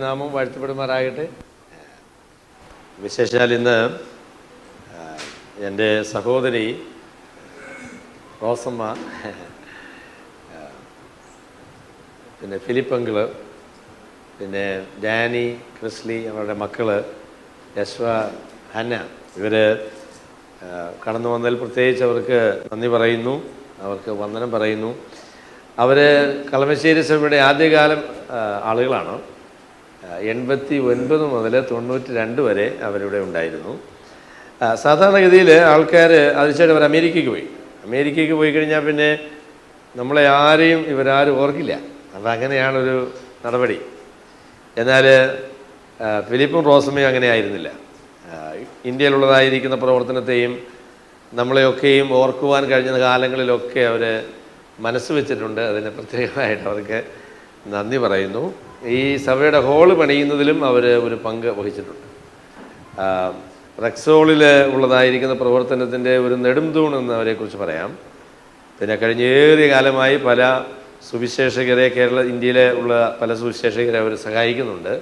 നാമം വാഴ്ത്തപ്പെടുമാറാകട്ടെ. വിശേഷാൽ ഇന്ന് എൻ്റെ സഹോദരി റോസമ്മ, പിന്നെ ഫിലിപ്പങ്കിള്, പിന്നെ ഡാനി, ക്രിസ്ലി, അവരുടെ മക്കള് യശ്വ, ഹന്ന, ഇവർ കടന്നു വന്നതിൽ പ്രത്യേകിച്ച് അവർക്ക് നന്ദി പറയുന്നു, അവർക്ക് വന്ദനം പറയുന്നു. അവർ കളമശ്ശേരി സഭയുടെ ആദ്യകാലം ആളുകളാണ്. 89 മുതൽ 92 വരെ അവരിവിടെ ഉണ്ടായിരുന്നു. സാധാരണഗതിയിൽ ആൾക്കാർ അതിനുശേഷം അവർ അമേരിക്കയ്ക്ക് പോയി കഴിഞ്ഞാൽ പിന്നെ നമ്മളെ ആരെയും ഇവരാരും ഓർക്കില്ല. അപ്പം അങ്ങനെയാണൊരു നടപടി. എന്നാൽ ഫിലിപ്പും റോസമ്മയും അങ്ങനെ ആയിരുന്നില്ല. ഇന്ത്യയിലുള്ളതായിരിക്കുന്ന പ്രവർത്തനത്തെയും നമ്മളെയൊക്കെയും ഓർക്കുവാൻ കഴിഞ്ഞ കാലങ്ങളിലൊക്കെ അവർ മനസ്സ് വെച്ചിട്ടുണ്ട്. അതിന് പ്രത്യേകമായിട്ട് അവർക്ക് നന്ദി പറയുന്നു. ഈ സഭയുടെ ഹോള് പണിയുന്നതിലും അവർ ഒരു പങ്ക് വഹിച്ചിട്ടുണ്ട്. റെക്സോളിൽ ഉള്ളതായിരിക്കുന്ന പ്രവർത്തനത്തിൻ്റെ ഒരു നെടുംതൂൺ എന്ന് അവരെക്കുറിച്ച് പറയാം. പിന്നെ കഴിഞ്ഞേറിയ കാലമായി പല സുവിശേഷകരെ, ഇന്ത്യയിലെ ഉള്ള പല സുവിശേഷകരെ അവർ സഹായിക്കുന്നുണ്ട്.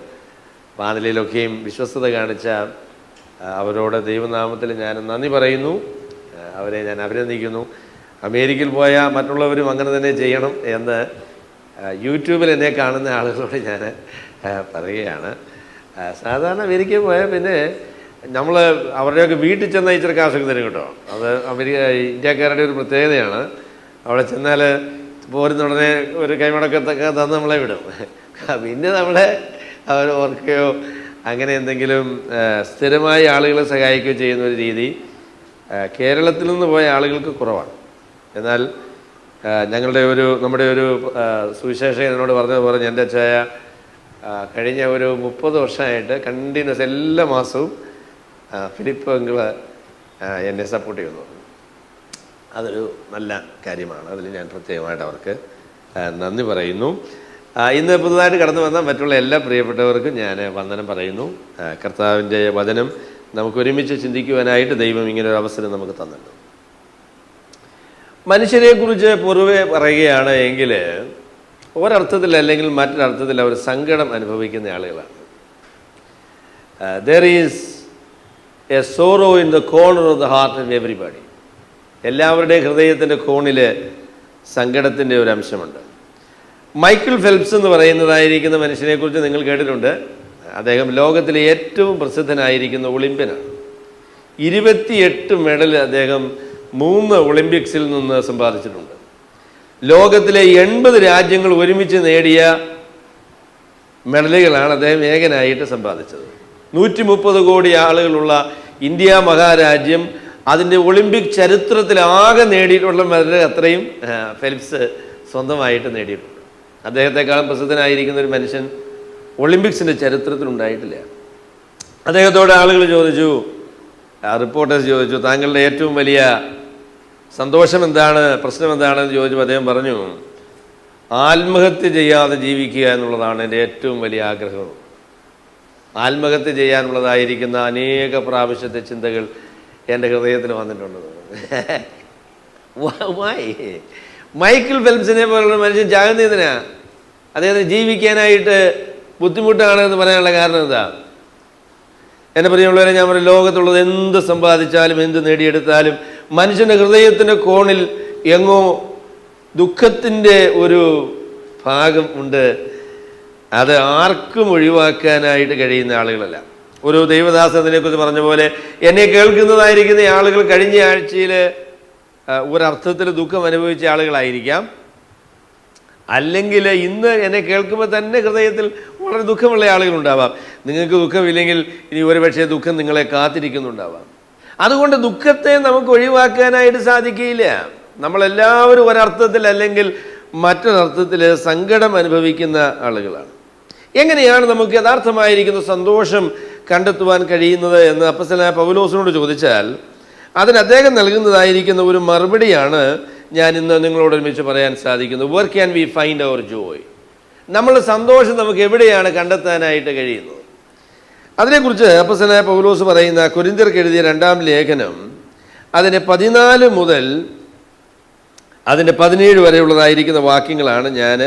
പാനലിലൊക്കെയും വിശ്വസ്തത കാണിച്ച അവരോട് ദൈവനാമത്തിൽ ഞാൻ നന്ദി പറയുന്നു, അവരെ ഞാൻ അഭിനന്ദിക്കുന്നു. അമേരിക്കയിൽ പോയ മറ്റുള്ളവരും അങ്ങനെ തന്നെ ചെയ്യണം എന്ന് യൂട്യൂബിൽ എന്നെ കാണുന്ന ആളുകളോട് ഞാൻ പറയുകയാണ്. സാധാരണ അമേരിക്കയിൽ പോയാൽ പിന്നെ നമ്മൾ അവരുടെയൊക്കെ വീട്ടിൽ ചെന്നാൽ ഇച്ചിരി കാശൊക്കെ തരും കേട്ടോ. അത് ഇന്ത്യക്കാരുടെ ഒരു പ്രത്യേകതയാണ്. അവിടെ ചെന്നാൽ പോരുന്ന ഉടനെ ഒരു കൈമടക്കത്തൊക്കെ തന്ന് നമ്മളെ വിടും. പിന്നെ നമ്മളെ അവർ ഓർക്കുകയോ അങ്ങനെ എന്തെങ്കിലും സ്ഥിരമായി ആളുകളെ സഹായിക്കുകയോ ചെയ്യുന്ന ഒരു രീതി കേരളത്തിൽ നിന്ന് പോയ ആളുകൾക്ക് കുറവാണ്. എന്നാൽ നമ്മുടെ ഒരു സുവിശേഷകൻ എന്നോട് പറഞ്ഞതുപോലെ എൻ്റെ അച്ചായ കഴിഞ്ഞ ഒരു 30 വർഷമായിട്ട് കണ്ടിന്യൂസ് എല്ലാ മാസവും ഫിലിപ്പ് അങ്കിള് എന്നെ സപ്പോർട്ട് ചെയ്യുന്നു. അതൊരു നല്ല കാര്യമാണ്. അതിൽ ഞാൻ പ്രത്യേകമായിട്ട് അവർക്ക് നന്ദി പറയുന്നു. ഇന്ന് പുതുതായിട്ട് കടന്നു വന്ന മറ്റുള്ള എല്ലാ പ്രിയപ്പെട്ടവർക്കും ഞാൻ വന്ദനം പറയുന്നു. കർത്താവിൻ്റെ വചനം നമുക്ക് ഒരുമിച്ച് ചിന്തിക്കുവാനായിട്ട് ദൈവം ഇങ്ങനൊരു അവസരം നമുക്ക് തന്നിട്ടുണ്ട്. മനുഷ്യരെക്കുറിച്ച് പൊതുവെ പറയുകയാണ് എങ്കിൽ ഒരർത്ഥത്തിൽ അല്ലെങ്കിൽ മറ്റൊരർത്ഥത്തിൽ അവർ സങ്കടം അനുഭവിക്കുന്ന ആളുകളാണ്. There is a sorrow in the corner of the heart of everybody. എല്ലാവരുടെയും ഹൃദയത്തിൻ്റെ കോണിൽ സങ്കടത്തിൻ്റെ ഒരു അംശമുണ്ട്. മൈക്കിൾ ഫെൽപ്സ് എന്ന് പറയുന്നതായിരിക്കുന്ന മനുഷ്യനെക്കുറിച്ച് നിങ്ങൾ കേട്ടിട്ടുണ്ട്. അദ്ദേഹം ലോകത്തിലെ ഏറ്റവും പ്രസിദ്ധനായിരിക്കുന്ന ഒളിമ്പ്യനാണ്. 28 മെഡൽ അദ്ദേഹം 3 ഒളിമ്പിക്സിൽ നിന്ന് സമ്പാദിച്ചിട്ടുണ്ട്. ലോകത്തിലെ 80 രാജ്യങ്ങൾ ഒരുമിച്ച് നേടിയ മെഡലുകളാണ് അദ്ദേഹം ഏകനായിട്ട് സമ്പാദിച്ചത്. 130 കോടി ആളുകളുള്ള ഇന്ത്യ മഹാരാജ്യം അതിൻ്റെ ഒളിമ്പിക് ചരിത്രത്തിൽ ആകെ നേടിയിട്ടുള്ള മെഡൽ അത്രയും ഫെൽപ്സ് സ്വന്തമായിട്ട് നേടിയിട്ടുണ്ട്. അദ്ദേഹത്തെക്കാളും പ്രസിദ്ധനായിരിക്കുന്ന ഒരു മനുഷ്യൻ ഒളിമ്പിക്സിൻ്റെ ചരിത്രത്തിലുണ്ടായിട്ടില്ല. അദ്ദേഹത്തോട് ആളുകൾ ചോദിച്ചു, റിപ്പോർട്ടേഴ്സ് ചോദിച്ചു, താങ്കളുടെ ഏറ്റവും വലിയ സന്തോഷം എന്താണ്, പ്രശ്നം എന്താണെന്ന് ചോദിച്ചപ്പോൾ അദ്ദേഹം പറഞ്ഞു, ആത്മഹത്യ ചെയ്യാതെ ജീവിക്കുക എന്നുള്ളതാണ് എൻ്റെ ഏറ്റവും വലിയ ആഗ്രഹം. ആത്മഹത്യ ചെയ്യാനുള്ളതായിരിക്കുന്ന അനേക പ്രാവശ്യത്തെ ചിന്തകൾ എൻ്റെ ഹൃദയത്തിൽ വന്നിട്ടുണ്ട്. മൈക്കിൾ ഫെൽപ്സിനെ പോലുള്ള മനുഷ്യൻ ചാകുന്നതിനാ? അദ്ദേഹത്തിന് ജീവിക്കാനായിട്ട് ബുദ്ധിമുട്ടാണ് എന്ന് പറയാനുള്ള കാരണം എന്താ? എന്നെ പ്രിയമുള്ളവരെ, ഞാൻ പറയും, ലോകത്തുള്ളത് എന്ത് സമ്പാദിച്ചാലും എന്ത് നേടിയെടുത്താലും മനുഷ്യൻ്റെ ഹൃദയത്തിൻ്റെ കോണിൽ എങ്ങോ ദുഃഖത്തിൻ്റെ ഒരു ഭാഗം ഉണ്ട്. അത് ആർക്കും ഒഴിവാക്കാനായിട്ട് കഴിയുന്ന ആളുകളല്ല. ഒരു ദൈവദാസൻ അതിനെക്കുറിച്ച് പറഞ്ഞ പോലെ, എന്നെ കേൾക്കുന്നതായിരിക്കുന്ന ആളുകൾ കഴിഞ്ഞ ആഴ്ചയിൽ ഒരർത്ഥത്തിൽ ദുഃഖം അനുഭവിച്ച ആളുകളായിരിക്കാം. അല്ലെങ്കിൽ ഇന്ന് എന്നെ കേൾക്കുമ്പോൾ തന്നെ ഹൃദയത്തിൽ വളരെ ദുഃഖമുള്ള ആളുകളുണ്ടാവാം. നിങ്ങൾക്ക് ദുഃഖമില്ലെങ്കിൽ ഇനി ഒരുപക്ഷെ ദുഃഖം നിങ്ങളെ കാത്തിരിക്കുന്നുണ്ടാവാം. അതുകൊണ്ട് ദുഃഖത്തെ നമുക്ക് ഒഴിവാക്കാനായിട്ട് സാധിക്കുകയില്ല. നമ്മളെല്ലാവരും ഒരർത്ഥത്തിൽ അല്ലെങ്കിൽ മറ്റൊരർത്ഥത്തിൽ സങ്കടം അനുഭവിക്കുന്ന ആളുകളാണ്. എങ്ങനെയാണ് നമുക്ക് യഥാർത്ഥമായിരിക്കുന്ന സന്തോഷം കണ്ടെത്തുവാൻ കഴിയുന്നത് എന്ന് അപ്പോസ്തലനായ പൗലോസിനോട് ചോദിച്ചാൽ അതിന് അദ്ദേഹം നൽകുന്നതായിരിക്കുന്ന ഒരു മറുപടിയാണ് ഞാൻ ഇന്ന് നിങ്ങളോട് ഒരുമിച്ച് പറയാൻ സാധിക്കുന്നത്. വേർ ക്യാൻ വി ഫൈൻഡ് അവർ ജോയ്? നമ്മളുടെ സന്തോഷം നമുക്ക് എവിടെയാണ് കണ്ടെത്താനായിട്ട് കഴിയുന്നത്? അതിനെക്കുറിച്ച് അപ്പോസ്തലനായ പൗലോസ് പറയുന്ന കൊരിന്ത്യർക്ക് എഴുതിയ 2-ാം ലേഖനം അതിൻ്റെ 14 മുതൽ അതിൻ്റെ 17 വരെയുള്ളതായിരിക്കുന്ന വാക്യങ്ങളാണ് ഞാൻ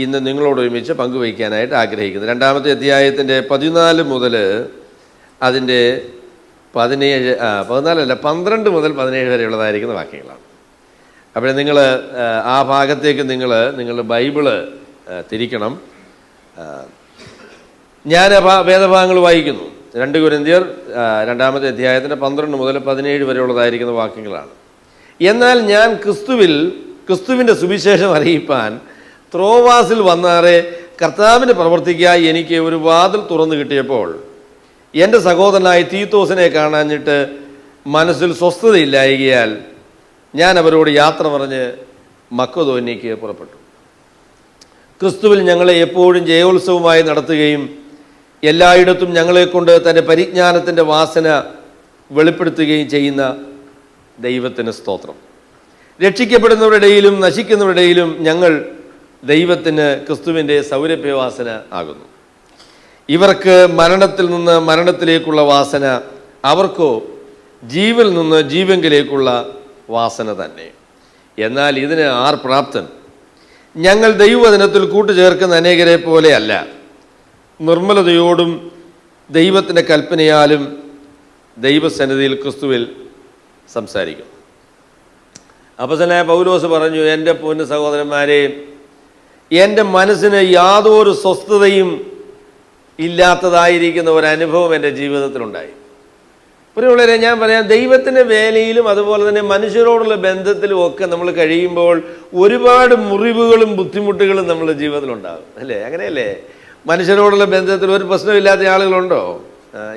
ഇന്ന് നിങ്ങളോട് ഒരുമിച്ച് പങ്കുവയ്ക്കാനായിട്ട് ആഗ്രഹിക്കുന്നത്. 2-ാമത്തെ അധ്യായത്തിൻ്റെ 14 മുതൽ അതിൻ്റെ 12 മുതൽ 17 വരെയുള്ളതായിരിക്കുന്ന വാക്യങ്ങളാണ്. അപ്പോൾ നിങ്ങൾ ആ ഭാഗത്തേക്ക് നിങ്ങളുടെ ബൈബിള് തിരിക്കണം. ഞാൻ വേദഭാഗങ്ങൾ വായിക്കുന്നു. 2 കൊരിന്ത്യർ 2-ാമത്തെ അധ്യായത്തിൻ്റെ 12 മുതൽ 17 വരെയുള്ളതായിരിക്കുന്ന വാക്യങ്ങളാണ്. എന്നാൽ ഞാൻ ക്രിസ്തുവിൻ്റെ സുവിശേഷം അറിയിപ്പാൻ ത്രോവാസിൽ വന്നാറെ കർത്താവിന് പ്രവർത്തിക്കായി എനിക്ക് ഒരു വാതിൽ തുറന്നു കിട്ടിയപ്പോൾ എൻ്റെ സഹോദരനായ തീത്തോസിനെ കാണാഞ്ഞിട്ട് മനസ്സിൽ സ്വസ്ഥതയില്ലായകയാൽ ഞാൻ അവരോട് യാത്ര പറഞ്ഞ് മക്കതോന്യയ്ക്ക് പുറപ്പെട്ടു. ക്രിസ്തുവിൽ ഞങ്ങളെ എപ്പോഴും ജയോത്സവമായി നടത്തുകയും എല്ലായിടത്തും ഞങ്ങളെക്കൊണ്ട് തൻ്റെ പരിജ്ഞാനത്തിൻ്റെ വാസന വെളിപ്പെടുത്തുകയും ചെയ്യുന്ന ദൈവത്തിന് സ്തോത്രം. രക്ഷിക്കപ്പെടുന്നവരുടെ ഇടയിലും നശിക്കുന്നവരുടെ ഇടയിലും ഞങ്ങൾ ദൈവത്തിന് ക്രിസ്തുവിൻ്റെ സൗരഭ്യവാസന ആകുന്നു. ഇവർക്ക് മരണത്തിൽ നിന്ന് മരണത്തിലേക്കുള്ള വാസന, അവർക്കോ ജീവനിൽ നിന്ന് ജീവങ്കിലേക്കുള്ള വാസന തന്നെ. എന്നാൽ ഇതിന് ആർ പ്രാപ്തൻ? ഞങ്ങൾ ദൈവവചനത്തിൽ കൂട്ടുചേർക്കുന്ന അനേകരെ പോലെ അല്ല, നിർമ്മലതയോടും ദൈവത്തിൻ്റെ കൽപ്പനയാലും ദൈവസന്നിധിയിൽ ക്രിസ്തുവിൽ സംസാരിക്കും. അപ്പോസ്തലനായ പൗലോസ് പറഞ്ഞു, എൻ്റെ പൊന്നു സഹോദരന്മാരെ, എൻ്റെ മനസ്സിന് യാതൊരു സ്വസ്ഥതയും ഇല്ലാത്തതായിരിക്കുന്ന ഒരനുഭവം എൻ്റെ ജീവിതത്തിലുണ്ടായി. പ്രിയമുള്ളവരെ, ഞാൻ പറയാം, ദൈവത്തിൻ്റെ വേലയിലും അതുപോലെ തന്നെ മനുഷ്യരോടുള്ള ബന്ധത്തിലും ഒക്കെ നമ്മൾ കഴിയുമ്പോൾ ഒരുപാട് മുറിവുകളും ബുദ്ധിമുട്ടുകളും നമ്മുടെ ജീവിതത്തിലുണ്ടാകും, അല്ലേ? അങ്ങനെയല്ലേ? മനുഷ്യരോടുള്ള ബന്ധത്തിൽ ഒരു പ്രശ്നമില്ലാത്ത ആളുകളുണ്ടോ?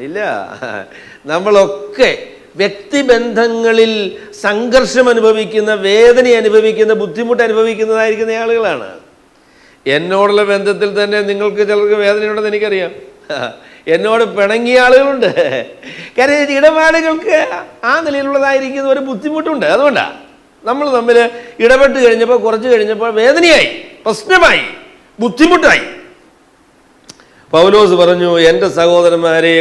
ഇല്ല. നമ്മളൊക്കെ വ്യക്തിബന്ധങ്ങളിൽ സംഘർഷം അനുഭവിക്കുന്ന, വേദന അനുഭവിക്കുന്ന, ബുദ്ധിമുട്ട് അനുഭവിക്കുന്നതായിരിക്കുന്ന ആളുകളാണ്. എന്നോടുള്ള ബന്ധത്തിൽ തന്നെ നിങ്ങൾക്ക് ചിലർക്ക് വേദനയുണ്ടെന്ന് എനിക്കറിയാം. എന്നോട് പിണങ്ങിയ ആളുകളുണ്ട്. കാര്യം ഇടപാടുകൾക്ക് ആ നിലയിലുള്ളതായിരിക്കുന്ന ഒരു ബുദ്ധിമുട്ടുണ്ട്. അതുകൊണ്ടാണ് നമ്മൾ തമ്മിൽ ഇടപെട്ട് കഴിഞ്ഞപ്പോൾ കുറച്ച് കഴിഞ്ഞപ്പോൾ വേദനയായി, പ്രശ്നമായി, ബുദ്ധിമുട്ടായി. പൗലോസ് പറഞ്ഞു, എൻ്റെ സഹോദരന്മാരെ,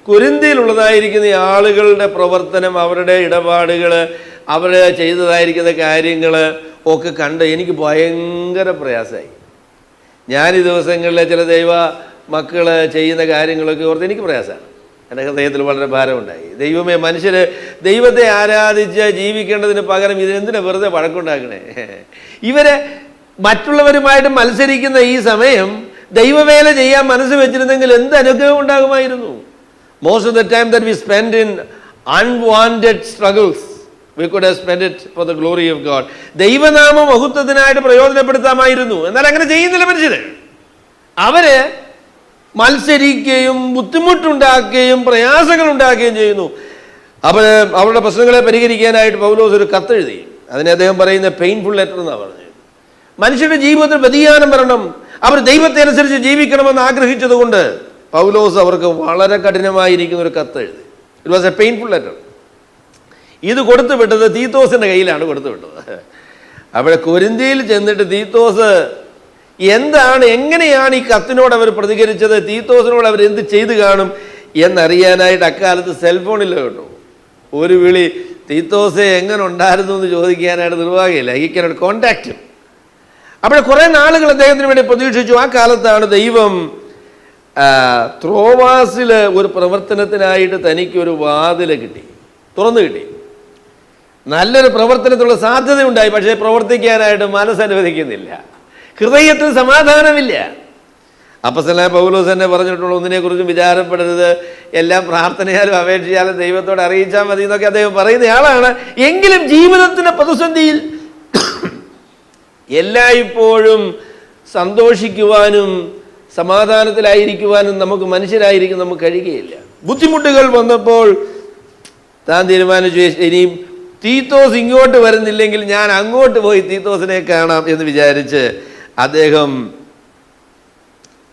കൊരിന്ത്യയിലുള്ളതായിരിക്കുന്ന ആളുകളുടെ പ്രവർത്തനം, അവരുടെ ഇടപാടുകൾ, അവർ ചെയ്തതായിരിക്കുന്ന കാര്യങ്ങൾ ഒക്കെ കണ്ട് എനിക്ക് ഭയങ്കര പ്രയാസമായി. ഞാൻ ഈ ദിവസങ്ങളിലെ ചില ദൈവ മക്കൾ ചെയ്യുന്ന കാര്യങ്ങളൊക്കെ ഓർത്ത് എനിക്ക് പ്രയാസമാണ്. എൻ്റെ ഹൃദയത്തിൽ വളരെ ഭാരമുണ്ടായി. ദൈവമേ, മനുഷ്യർ ദൈവത്തെ ആരാധിച്ച് ജീവിക്കേണ്ടതിന് പകരം ഇതിനെന്തിനാ വെറുതെ വഴക്കുണ്ടാക്കണേ? ഇവരെ മറ്റുള്ളവരുമായിട്ട് മത്സരിക്കുന്ന ഈ സമയം ദൈവവേല ചെയ്യാൻ മനസ്സ് വെച്ചിരുന്നെങ്കിൽ എന്ത് അനുഗ്രഹം ഉണ്ടാകുമായിരുന്നു. Most of the time that we spend in unwanted struggles, we could have spent it for the glory of God. ദൈവനാമ മഹത്വത്തിനായിട്ട് പ്രയോജനപ്പെടുത്താമായിരുന്നു. എന്നാൽ അങ്ങനെ ചെയ്യുന്നില്ല മനുഷ്യർ. അവര് മത്സരിക്കുകയും ബുദ്ധിമുട്ടുണ്ടാക്കുകയും പ്രയാസങ്ങൾ ഉണ്ടാക്കുകയും ചെയ്യുന്നു. അവരുടെ പ്രശ്നങ്ങളെ പരിഹരിക്കാനായിട്ട് പൗലോസ് ഒരു കത്തെഴുതി. അതിനെ അദ്ദേഹം പറയുന്ന പെയിൻഫുൾ ലെറ്റർ എന്നാണ് പറഞ്ഞത്. മനുഷ്യരുടെ ജീവിതത്തിൽ വ്യതിയാനം വരണം, അവർ ദൈവത്തെ അനുസരിച്ച് ജീവിക്കണമെന്ന് ആഗ്രഹിച്ചത് കൊണ്ട് പൗലോസ് അവർക്ക് വളരെ കഠിനമായിരിക്കുന്ന ഒരു കത്തെഴുതി. It was A painful letter. ഇത് കൊടുത്തു വിട്ടത് തീത്തോസിൻ്റെ കയ്യിലാണ് കൊടുത്തു വിട്ടത്. അവിടെ കൊരിന്ത്യയിൽ ചെന്നിട്ട് തീത്തോസ് എങ്ങനെയാണ് ഈ കത്തിനോട് അവർ പ്രതികരിച്ചത്, തീത്തോസിനോട് അവർ എന്ത് ചെയ്തു കാണും എന്നറിയാനായിട്ട് അക്കാലത്ത് സെൽഫോണില്ല കേട്ടോ. ഒരു വിളി തീത്തോസെ എങ്ങനെ ഉണ്ടായിരുന്നു എന്ന് ചോദിക്കാനായിട്ട് നിർവാഹമില്ല. He cannot contact him. അവിടെ കുറേ നാളുകൾ അദ്ദേഹത്തിന് വേണ്ടി പ്രതീക്ഷിച്ചു. ആ കാലത്താണ് ദൈവം ത്രോവാസിൽ ഒരു പ്രവർത്തനത്തിനായിട്ട് തനിക്കൊരു വാതിൽ തുറന്നു കിട്ടി. നല്ലൊരു പ്രവർത്തനത്തിനുള്ള സാധ്യതയുണ്ടായി. പക്ഷേ പ്രവർത്തിക്കാനായിട്ട് മനസ്സനുവദിക്കുന്നില്ല, ഹൃദയത്തിൽ സമാധാനമില്ല. അപ്പോസ്തലനായ പൗലോസ് തന്നെ പറഞ്ഞിട്ടുള്ള ഒന്നിനെക്കുറിച്ചും വിചാരപ്പെടരുത്, എല്ലാം പ്രാർത്ഥനയാലും അപേക്ഷിച്ചാലും ദൈവത്തോട് അറിയിച്ചാൽ മതി എന്നൊക്കെ അദ്ദേഹം പറയുന്നയാളാണ്. എങ്കിലും ജീവിതത്തിൻ്റെ പ്രതിസന്ധിയിൽ എല്ലായ്പ്പോഴും സന്തോഷിക്കുവാനും സമാധാനത്തിലായിരിക്കുവാനും മനുഷ്യരായിരിക്കും നമുക്ക് കഴിയുകയില്ല. ബുദ്ധിമുട്ടുകൾ വന്നപ്പോൾ താൻ തീരുമാനിച്ചു, ഇനിയും തീത്തോസ് ഇങ്ങോട്ട് വരുന്നില്ലെങ്കിൽ ഞാൻ അങ്ങോട്ട് പോയി തീത്തോസിനെ കാണാം എന്ന് വിചാരിച്ച് അദ്ദേഹം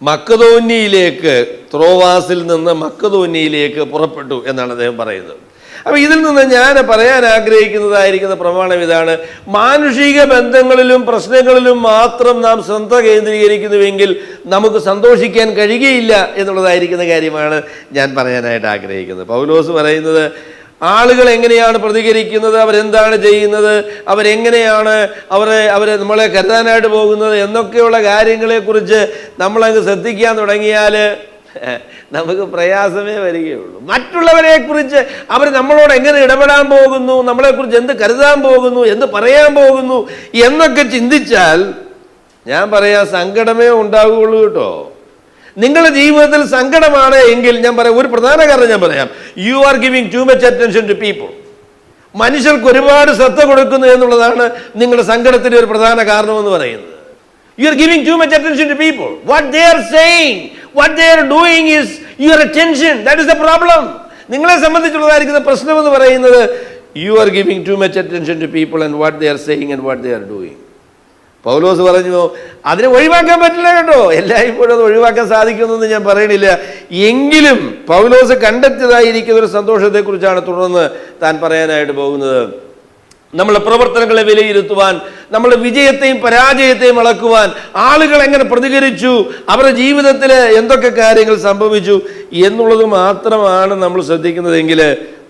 മക്കതോന്യയിലേക്ക്, ത്രോവാസിൽ നിന്ന് മക്കതോന്യയിലേക്ക് പുറപ്പെട്ടു എന്നാണ് അദ്ദേഹം പറയുന്നത്. അപ്പോൾ ഇതിൽ നിന്ന് ഞാൻ പറയാൻ ആഗ്രഹിക്കുന്നതായിരിക്കുന്ന പ്രമാണം ഇതാണ്: മാനുഷിക ബന്ധങ്ങളിലും പ്രശ്നങ്ങളിലും മാത്രം നാം ശ്രദ്ധ കേന്ദ്രീകരിക്കുന്നുവെങ്കിൽ നമുക്ക് സന്തോഷിക്കാൻ കഴിയുകയില്ല എന്നുള്ളതായിരിക്കുന്ന കാര്യമാണ് ഞാൻ പറയാനായിട്ട് ആഗ്രഹിക്കുന്നത്. പൗലോസ് പറയുന്നത്, ആളുകൾ എങ്ങനെയാണ് പ്രതികരിക്കുന്നത്, അവരെന്താണ് ചെയ്യുന്നത്, അവരെങ്ങനെയാണ് അവരെ നമ്മളെ കരുതാനായിട്ട് പോകുന്നത് എന്നൊക്കെയുള്ള കാര്യങ്ങളെക്കുറിച്ച് നമ്മളങ്ങ് ശ്രദ്ധിക്കാൻ തുടങ്ങിയാൽ നമുക്ക് പ്രയാസമേ വരികയുള്ളൂ. മറ്റുള്ളവരെ കുറിച്ച് അവർ നമ്മളോട് എങ്ങനെ ഇടപെടാൻ പോകുന്നു, നമ്മളെക്കുറിച്ച് എന്ത് കരുതാൻ പോകുന്നു, എന്ത് പറയാൻ പോകുന്നു എന്നൊക്കെ ചിന്തിച്ചാൽ ഞാൻ പറയാം സങ്കടമേ ഉണ്ടാവുകയുള്ളൂ കേട്ടോ. നിങ്ങളുടെ ജീവിതത്തിൽ സങ്കടമാണ് എങ്കിൽ ഞാൻ പറയാം, ഒരു പ്രധാന കാരണം ഞാൻ പറയാം, you are giving too much attention to people. മനുഷ്യർക്ക് ഒരുപാട് ശ്രദ്ധ കൊടുക്കുന്നു എന്നുള്ളതാണ് നിങ്ങളുടെ സങ്കടത്തിന്റെ ഒരു പ്രധാന കാരണമെന്ന് പറയുന്നത്. You are giving too much attention to people. What they are saying, what they are doing is your attention. That is the problem. നിങ്ങളെ സംബന്ധിച്ചുള്ളതായിരിക്കുന്ന പ്രശ്നം എന്ന് പറയുന്നത് you are giving too much attention to people and what they are saying and what they are doing. പൗലോസ് പറഞ്ഞു അതിനെ ഒഴിവാക്കാൻ പറ്റില്ല കേട്ടോ. എല്ലായ്പ്പോഴും അത് ഒഴിവാക്കാൻ സാധിക്കുമെന്നൊന്നും ഞാൻ പറയണില്ല. എങ്കിലും പൗലോസ് കണ്ടെത്തിയതായിരിക്കുന്ന ഒരു സന്തോഷത്തെക്കുറിച്ചാണ് തുടർന്ന് താൻ പറയാനായിട്ട് പോകുന്നത്. നമ്മളെ പ്രവർത്തനങ്ങളെ വിലയിരുത്തുവാൻ, നമ്മളെ വിജയത്തെയും പരാജയത്തെയും അളക്കുവാൻ, ആളുകൾ എങ്ങനെ പ്രതികരിച്ചു, അവരുടെ ജീവിതത്തിൽ എന്തൊക്കെ കാര്യങ്ങൾ സംഭവിച്ചു എന്നുള്ളത് മാത്രമാണ് നമ്മൾ ശ്രദ്ധിക്കുന്നതെങ്കിൽ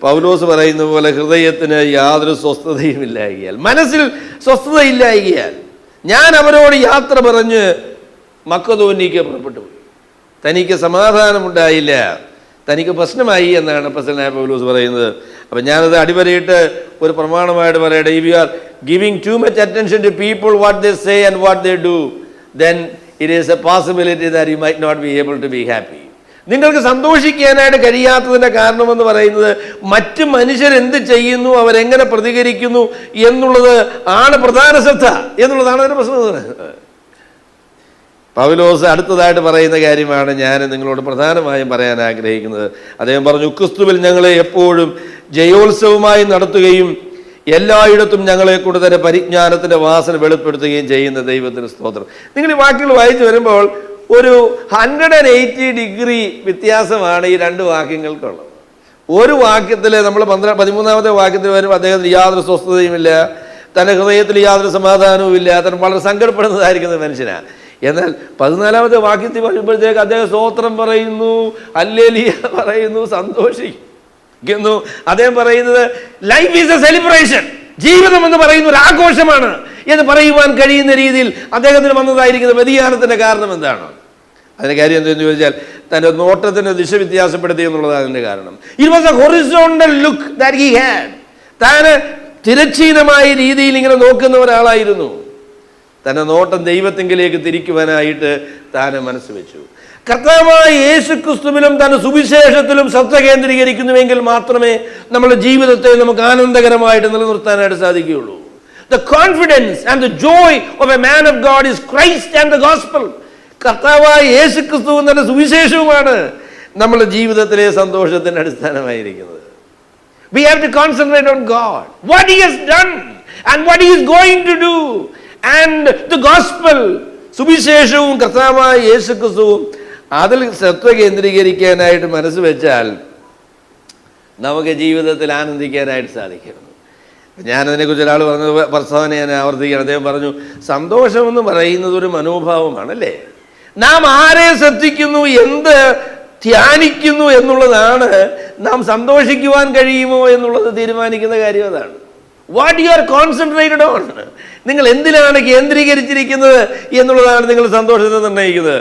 പൗലോസ് പറയുന്ന പോലെ ഹൃദയത്തിന് യാതൊരു സ്വസ്ഥതയും ഇല്ലായികയാൽ, മനസ്സിൽ സ്വസ്ഥതയില്ലായികയാൽ ഞാൻ അവരോട് യാത്ര പറഞ്ഞ് മക്കതോന്യയ്ക്ക് പുറപ്പെട്ടു പോയി. തനിക്ക് സമാധാനമുണ്ടായില്ല, തനിക്ക് പ്രശ്നമായി എന്നാണ് അപ്പോസ്തലനായ പൗലോസ് പറയുന്നത്. അപ്പം ഞാനത് അടിവരയിട്ട് ഒരു പ്രമാണമായിട്ട് പറയട്ടെ. If you are giving too much attention to people, what they say and what they do, then it is a possibility that you might not be able to be happy. നിങ്ങൾക്ക് സന്തോഷിക്കാനായിട്ട് കഴിയാത്തതിൻ്റെ കാരണമെന്ന് പറയുന്നത് മറ്റ് മനുഷ്യരെന്ത് ചെയ്യുന്നു, അവരെങ്ങനെ പ്രതികരിക്കുന്നു എന്നുള്ളത് ആണ് പ്രധാന ശ്രദ്ധ എന്നുള്ളതാണ് അതിൻ്റെ പ്രശ്നം എന്ന് പറയുന്നത്. പൗലോസ് അടുത്തതായിട്ട് പറയുന്ന കാര്യമാണ് ഞാൻ നിങ്ങളോട് പ്രധാനമായും പറയാൻ ആഗ്രഹിക്കുന്നത്. അദ്ദേഹം പറഞ്ഞു, ക്രിസ്തുവിൽ ഞങ്ങളെ എപ്പോഴും ജയോത്സവമായി നടത്തുകയും എല്ലായിടത്തും ഞങ്ങളെ കൊണ്ട് തന്നെ പരിജ്ഞാനത്തിൻ്റെ വാസന വെളിപ്പെടുത്തുകയും ചെയ്യുന്ന ദൈവത്തിന് സ്തോത്രം. നിങ്ങൾ ഈ വാക്കുകൾ വായിച്ചു വരുമ്പോൾ ഒരു 180 ഡിഗ്രി വ്യത്യാസമാണ് ഈ രണ്ട് വാക്യങ്ങൾക്കുള്ളത്. ഒരു വാക്യത്തിൽ നമ്മൾ 13-ാമത്തെ വാക്യത്തിൽ വരുമ്പോൾ അദ്ദേഹത്തിന് യാതൊരു സ്വസ്ഥതയുമില്ല, തൻ്റെ ഹൃദയത്തിൽ യാതൊരു സമാധാനവും ഇല്ല, താൻ വളരെ സങ്കടപ്പെടുന്നതായിരിക്കുന്ന മനുഷ്യനാണ്. എന്നാൽ 14-ാമത്തെ വാക്യത്തിൽ വരുമ്പോഴത്തേക്ക് അദ്ദേഹം സ്തോത്രം പറയുന്നു, ഹല്ലേലൂയ പറയുന്നു, സന്തോഷിക്കുന്നു. അദ്ദേഹം പറയുന്നത് ലൈഫ് ഈസ് എ സെലിബ്രേഷൻ, ജീവിതം എന്ന് പറയുന്ന ഒരു ആഘോഷമാണ് എന്ന് പറയുവാൻ കഴിയുന്ന രീതിയിൽ അദ്ദേഹത്തിന് വന്നതായിരിക്കുന്ന വ്യതിയാനത്തിന്റെ കാരണം എന്താണ്? അതിന്റെ കാര്യം എന്തെന്ന് ചോദിച്ചാൽ തന്റെ നോട്ടത്തിന്റെ ദിശ വ്യത്യാസപ്പെടുത്തി എന്നുള്ളതാണ് അതിന്റെ കാരണം. It was A horizontal look that he had. താൻ തിരശ്ചീനമായ രീതിയിൽ ഇങ്ങനെ നോക്കുന്ന ഒരാളായിരുന്നു. തന്റെ നോട്ടം ദൈവത്തിങ്കിലേക്ക് തിരിക്കുവാനായിട്ട് താൻ മനസ്സ് വെച്ചു. കർത്താവായ യേശുക്രിസ്തുവിലും തന്റെ സുവിശേഷത്തിലും ശ്രദ്ധ കേന്ദ്രീകരിക്കുന്നുവെങ്കിൽ മാത്രമേ നമ്മുടെ ജീവിതത്തെ നമുക്ക് ആനന്ദകരമായിട്ട് നിലനിർത്താനായിട്ട് സാധിക്കുകയുള്ളൂ. The confidence and the joy of a man of God is Christ and the gospel. കർത്താവായ യേശുക്രിസ്തുവും തന്റെ സുവിശേഷവുമാണ് നമ്മുടെ ജീവിതത്തിലെ സന്തോഷത്തിന്റെ അടിസ്ഥാനമായിരിക്കുന്നത്. We have to concentrate on God, what he has done and what he is going to do, and the gospel. സുവിശേഷവും കർത്താവായ യേശുക്രിസ്തുവും അതിൽ ശ്രദ്ധ കേന്ദ്രീകരിക്കാനായിട്ട് മനസ്സ് വെച്ചാൽ നമുക്ക് ജീവിതത്തിൽ ആനന്ദിക്കാനായിട്ട് സാധിക്കും. ഞാനതിനെക്കുറിച്ച് ഒരാൾ പറഞ്ഞ പ്രസ്താവന ഞാൻ ആവർത്തിക്കുകയാണ്. അദ്ദേഹം പറഞ്ഞു, സന്തോഷമെന്ന് പറയുന്നത് ഒരു മനോഭാവമാണല്ലേ. നാം ആരെ ശ്രദ്ധിക്കുന്നു, എന്ത് ധ്യാനിക്കുന്നു എന്നുള്ളതാണ് നാം സന്തോഷിക്കുവാൻ കഴിയുമോ എന്നുള്ളത് തീരുമാനിക്കുന്ന കാര്യം അതാണ്. What you are concentrated on, നിങ്ങൾ എന്തിനാണ് കേന്ദ്രീകരിച്ചിരിക്കുന്നത് എന്നുള്ളതാണ് നിങ്ങൾ സന്തോഷത്തെ നിർണ്ണയിക്കുന്നത്.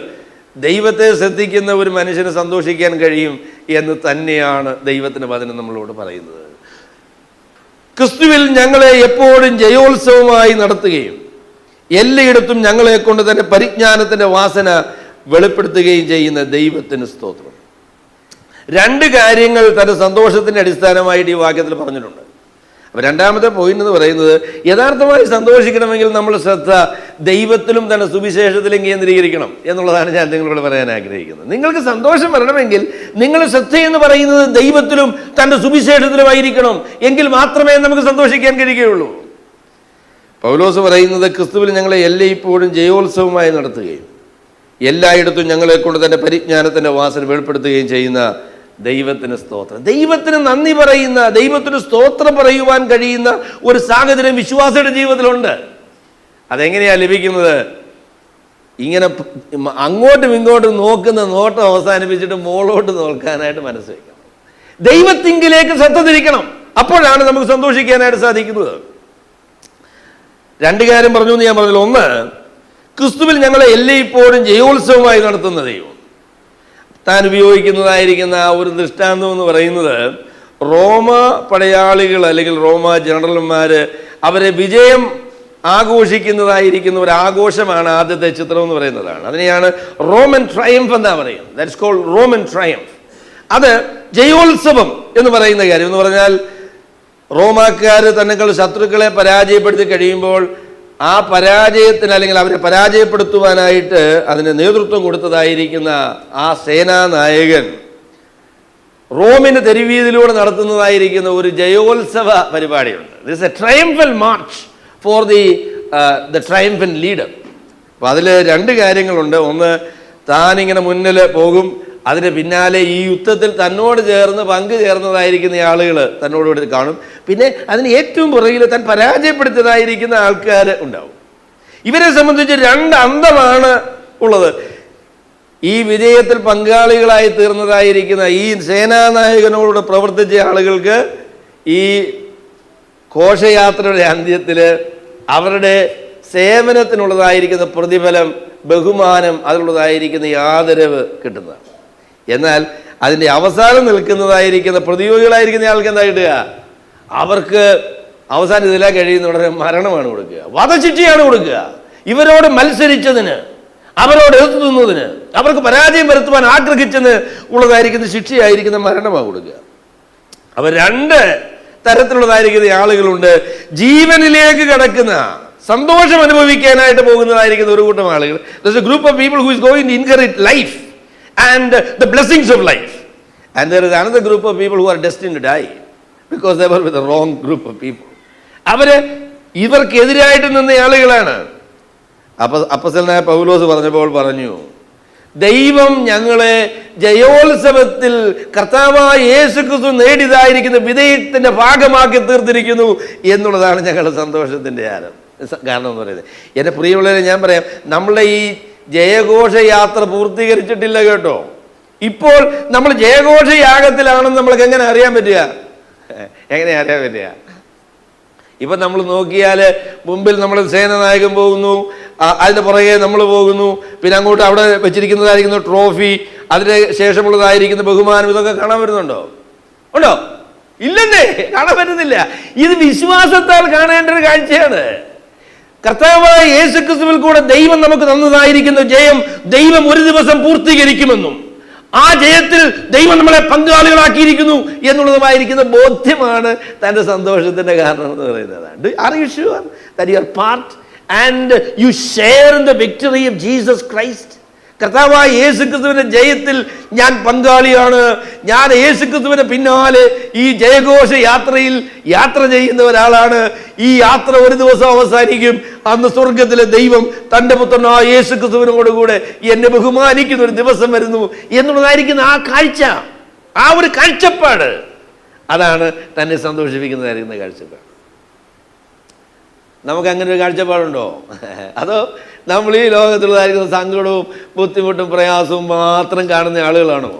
ദൈവത്തെ ശ്രദ്ധിക്കുന്ന ഒരു മനുഷ്യന് സന്തോഷിക്കാൻ കഴിയും എന്ന് തന്നെയാണ് ദൈവത്തിൻ്റെ വചനം നമ്മളോട് പറയുന്നത്. ക്രിസ്തുവിൽ ഞങ്ങളെ എപ്പോഴും ജയോത്സവമായി നടത്തുകയും എല്ലായിടത്തും ഞങ്ങളെ കൊണ്ട് തന്നെ പരിജ്ഞാനത്തിൻ്റെ വാസന വെളിപ്പെടുത്തുകയും ചെയ്യുന്ന ദൈവത്തിന് സ്തോത്രം. രണ്ട് കാര്യങ്ങൾ തന്റെ സന്തോഷത്തിന്റെ അടിസ്ഥാനമായിട്ട് ഈ വാക്യത്തിൽ പറഞ്ഞിട്ടുണ്ട്. അപ്പോൾ രണ്ടാമത്തെ പോയിന്റ് എന്ന് പറയുന്നത്, യഥാർത്ഥമായി സന്തോഷിക്കണമെങ്കിൽ നമ്മൾ ശ്രദ്ധ ദൈവത്തിലും തന്റെ സുവിശേഷത്തിലും കേന്ദ്രീകരിക്കണം എന്നുള്ളതാണ് ഞാൻ നിങ്ങളോട് പറയാൻ ആഗ്രഹിക്കുന്നത്. നിങ്ങൾക്ക് സന്തോഷം വരണമെങ്കിൽ നിങ്ങളുടെ ശ്രദ്ധ എന്ന് പറയുന്നത് ദൈവത്തിലും തന്റെ സുവിശേഷത്തിലുമായിരിക്കണം. എങ്കിൽ മാത്രമേ നമുക്ക് സന്തോഷിക്കാൻ കഴിയുകയുള്ളൂ. പൗലോസ് പറയുന്നത്, ക്രിസ്തുവിൽ ഞങ്ങളെ എല്ലായ്പ്പോഴും ജയോത്സവമായി നടത്തുകയും എല്ലായിടത്തും ഞങ്ങളെ കൊണ്ട് തന്നെ പരിജ്ഞാനത്തിന്റെ വാസന വെളിപ്പെടുത്തുകയും ചെയ്യുന്ന ദൈവത്തിന് സ്തോത്രം. ദൈവത്തിന് നന്ദി പറയുന്ന, ദൈവത്തിന് സ്തോത്രം പറയുവാൻ കഴിയുന്ന ഒരു സാഹചര്യം വിശ്വാസിയുടെ ജീവിതത്തിലുണ്ട്. അതെങ്ങനെയാണ് ലഭിക്കുന്നത്? ഇങ്ങനെ അങ്ങോട്ടും ഇങ്ങോട്ടും നോക്കുന്ന നോട്ടം അവസാനിപ്പിച്ചിട്ട് മോളോട്ട് നോക്കാനായിട്ട് മനസ്സ് വയ്ക്കണം. ദൈവത്തിങ്കിലേക്ക് ശ്രദ്ധ തിരിക്കണം. അപ്പോഴാണ് നമുക്ക് സന്തോഷിക്കാനായിട്ട് സാധിക്കുന്നത്. രണ്ട് കാര്യം പറഞ്ഞു എന്ന് ഞാൻ പറഞ്ഞല്ലോ. ഒന്ന്, ക്രിസ്തുവിൽ ഞങ്ങളെ എല്ലായ്പ്പോഴും ജയോത്സവമായി നടത്തുന്ന ദൈവം. താൻ ഉപയോഗിക്കുന്നതായിരിക്കുന്ന ആ ഒരു ദൃഷ്ടാന്തം എന്ന് പറയുന്നത്, റോമ പടയാളികൾ അല്ലെങ്കിൽ റോമ ജനറൽമാർ അവരെ വിജയം ആഘോഷിക്കുന്നതായിരിക്കുന്ന ഒരു ആഘോഷമാണ് ആദ്യത്തെ ചിത്രം എന്ന് പറയുന്നതാണ്. അതിനെയാണ് റോമൻ ട്രയംഫ് എന്നാ പറയുന്നത്. That's called Roman triumph. അത് ജയോത്സവം എന്ന് പറയുന്ന കാര്യം എന്ന് പറഞ്ഞാൽ, റോമാക്കാർ തന്നെക്കൾ ശത്രുക്കളെ പരാജയപ്പെടുത്തി കഴിയുമ്പോൾ ആ പരാജയത്തിന് അല്ലെങ്കിൽ അവരെ പരാജയപ്പെടുത്തുവാനായിട്ട് അതിന് നേതൃത്വം കൊടുത്തതായിരിക്കുന്ന ആ സേനാനായകൻ റോമിന് തെരുവീതിലൂടെ നടത്തുന്നതായിരിക്കുന്ന ഒരു ജയോത്സവ പരിപാടിയുണ്ട്. This a triumphal march for the triumphant leader. അപ്പോൾ അതിൽ രണ്ട് കാര്യങ്ങളുണ്ട്. ഒന്ന്, താനിങ്ങനെ മുന്നിൽ പോകും, അതിന് പിന്നാലെ ഈ യുദ്ധത്തിൽ തന്നോട് ചേർന്ന് പങ്കു ചേർന്നതായിരിക്കുന്ന ആളുകൾ തന്നോടുകൂടി കാണും. പിന്നെ അതിന് ഏറ്റവും പുറകിൽ താൻ പരാജയപ്പെടുത്തിയതായിരിക്കുന്ന ആൾക്കാർ ഉണ്ടാവും. ഇവരെ സംബന്ധിച്ച് രണ്ട് അന്തമാണ് ഉള്ളത്. ഈ വിജയത്തിൽ പങ്കാളികളായി തീർന്നതായിരിക്കുന്ന ഈ സേനാനായകനോട് പ്രവർത്തിച്ച ആളുകൾക്ക് ഈ ഘോഷയാത്രയുടെ അന്ത്യത്തിൽ അവരുടെ സേവനത്തിനുള്ളതായിരിക്കുന്ന പ്രതിഫലം, ബഹുമാനം, അതിനുള്ളതായിരിക്കുന്ന ആദരവ് കിട്ടുന്നതാണ്. എന്നാൽ അതിൻ്റെ അവസാനം നിൽക്കുന്നതായിരിക്കുന്ന പ്രതിയോഗികളായിരിക്കുന്ന ആൾക്ക് എന്താ കിട്ടുക? അവർക്ക് അവസാനം ഇതിലാ കഴിയുന്ന ഉടനെ മരണമാണ് കൊടുക്കുക, വധശിക്ഷയാണ് കൊടുക്കുക. ഇവരോട് മത്സരിച്ചതിന്, അവരോട് എതിർത്ത് നിന്നതിന്, അവർക്ക് പരാജയം വരുത്തുവാൻ ആഗ്രഹിച്ചതിന് ഉള്ളതായിരിക്കുന്ന ശിക്ഷയായിരിക്കുന്ന മരണമാണ് കൊടുക്കുക. അവർ രണ്ട് തരത്തിലുള്ളതായിരിക്കുന്ന ആളുകളുണ്ട്. ജീവനിലേക്ക് കടക്കുന്ന, സന്തോഷം അനുഭവിക്കാനായിട്ട് പോകുന്നതായിരിക്കുന്ന ഒരു കൂട്ടം ആളുകൾ. There's a group of people who is going to inherit life and the blessings of life. And there is another group of people who are destined to die because they were with the wrong group of people. അവര് ഇവർക്കെതിരായിട്ട് നിന്ന ആളുകളാണ്. അപ്പോസ്തലനായ പൗലോസ് പറഞ്ഞപ്പോൾ പറഞ്ഞു, ദൈവം ഞങ്ങളെ ജയോത്സവത്തിൽ കർത്താവായ യേശുക്രിസ്തു നേടിയതായിരിക്കുന്ന വിജയത്തിന്റെ ഭാഗമാക്കി തീർത്തിരിക്കുന്നു എന്നുള്ളതാണ് ഞങ്ങളുടെ സന്തോഷത്തിന്റെ കാരണം എന്ന് പറയുന്നത്. എൻ്റെ പ്രിയമുള്ളവരെ, ഞാൻ പറയാം, നമ്മളെ ഈ ജയഘോഷയാത്ര പൂർത്തീകരിച്ചിട്ടില്ല കേട്ടോ. ഇപ്പോൾ നമ്മൾ ജയഘോഷയാഗത്തിലാണെന്ന് നമ്മൾക്ക് എങ്ങനെ അറിയാൻ പറ്റുക? എങ്ങനെ അറിയാൻ പറ്റുക? ഇപ്പം നമ്മൾ നോക്കിയാൽ മുമ്പിൽ നമ്മൾ സേനാനായകൻ പോകുന്നു, അതിൻ്റെ പുറകെ നമ്മൾ പോകുന്നു, പിന്നെ അങ്ങോട്ട് അവിടെ വെച്ചിരിക്കുന്നതായിരിക്കുന്ന ട്രോഫി, അതിന് ശേഷമുള്ളതായിരിക്കുന്ന ബഹുമാനം, ഇതൊക്കെ കാണാൻ വരുന്നുണ്ടോ? ഉണ്ടോ? ഇല്ലെന്നേ, കാണാൻ പറ്റുന്നില്ല. ഇത് വിശ്വാസത്താൽ കാണേണ്ട ഒരു കാഴ്ചയാണ്. കർത്താവായ യേശുക്രിസ്തുവിൽ കൂടെ ദൈവം നമുക്ക് തന്നതായിരിക്കുന്ന ജയം ദൈവം ഒരു ദിവസം പൂർത്തീകരിക്കുമെന്നും ആ ജയത്തിൽ ദൈവം നമ്മളെ പങ്കാളികളാക്കിയിരിക്കുന്നു എന്നുള്ളതുമായിരിക്കുന്ന ബോധ്യമാണ് തൻ്റെ സന്തോഷത്തിന്റെ കാരണം എന്ന് പറയുന്നത്. Are you sure that you are part and you share in the victory of Jesus Christ? കർത്താവായ യേശുക്രിസ്തുവിന്റെ ജയത്തിൽ ഞാൻ പങ്കാളിയാണ്. ഞാൻ യേശുക്രിസ്തുവിന്റെ പിന്നാലെ ഈ ജയഘോഷ യാത്രയിൽ യാത്ര ചെയ്യുന്ന ഒരാളാണ്. ഈ യാത്ര ഒരു ദിവസം അവസാനിക്കും. അന്ന് സ്വർഗത്തിലെ ദൈവം തൻ്റെ പുത്രനായ യേശുക്രിസ്തുവിനോടുകൂടെ എന്നെ ബഹുമാനിക്കുന്ന ഒരു ദിവസം വരുന്നു എന്നുള്ളതായിരിക്കുന്ന ആ കാഴ്ച, ആ ഒരു കാഴ്ചപ്പാട്, അതാണ് തന്നെ സന്തോഷിപ്പിക്കുന്നതായിരിക്കുന്ന കാഴ്ചപ്പാട്. നമുക്ക് അങ്ങനെ ഒരു കാഴ്ചപ്പാടുണ്ടോ? അതോ നമ്മൾ ഈ ലോകത്തുള്ളതായിരിക്കുന്ന സങ്കടവും ബുദ്ധിമുട്ടും പ്രയാസവും മാത്രം കാണുന്ന ആളുകളാണോ?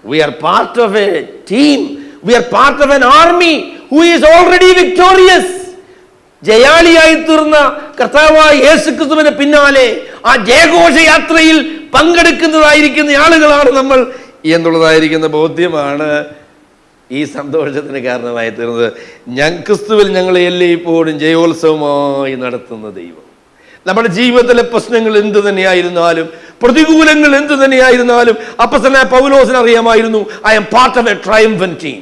We are part of a team. We are part of an army who is already victorious. ജയാളിയായി തീർന്ന കർത്താവായ യേശുക്രിസ്തുവിന്റെ പിന്നാലെ ആ ജയഘോഷയാത്രയിൽ പങ്കെടുക്കുന്നതായിരിക്കുന്ന ആളുകളാണ് നമ്മൾ എന്നുള്ളതായിരിക്കുന്ന ബോധ്യമാണ് ഈ സന്തോഷത്തിന് കാരണമായി തീർന്നത്. ക്രിസ്തുവിൽ ഞങ്ങളെ എല്ലായ്പ്പോഴും ജയോത്സവമായി നടത്തുന്ന ദൈവം. നമ്മുടെ ജീവിതത്തിലെ പ്രശ്നങ്ങൾ എന്ത് തന്നെയായിരുന്നാലും, പ്രതികൂലങ്ങൾ എന്ത് തന്നെയായിരുന്നാലും, അപ്പോസ്തലനായ പൗലോസിന് അറിയാമായിരുന്നു, I M part of A triumphant team.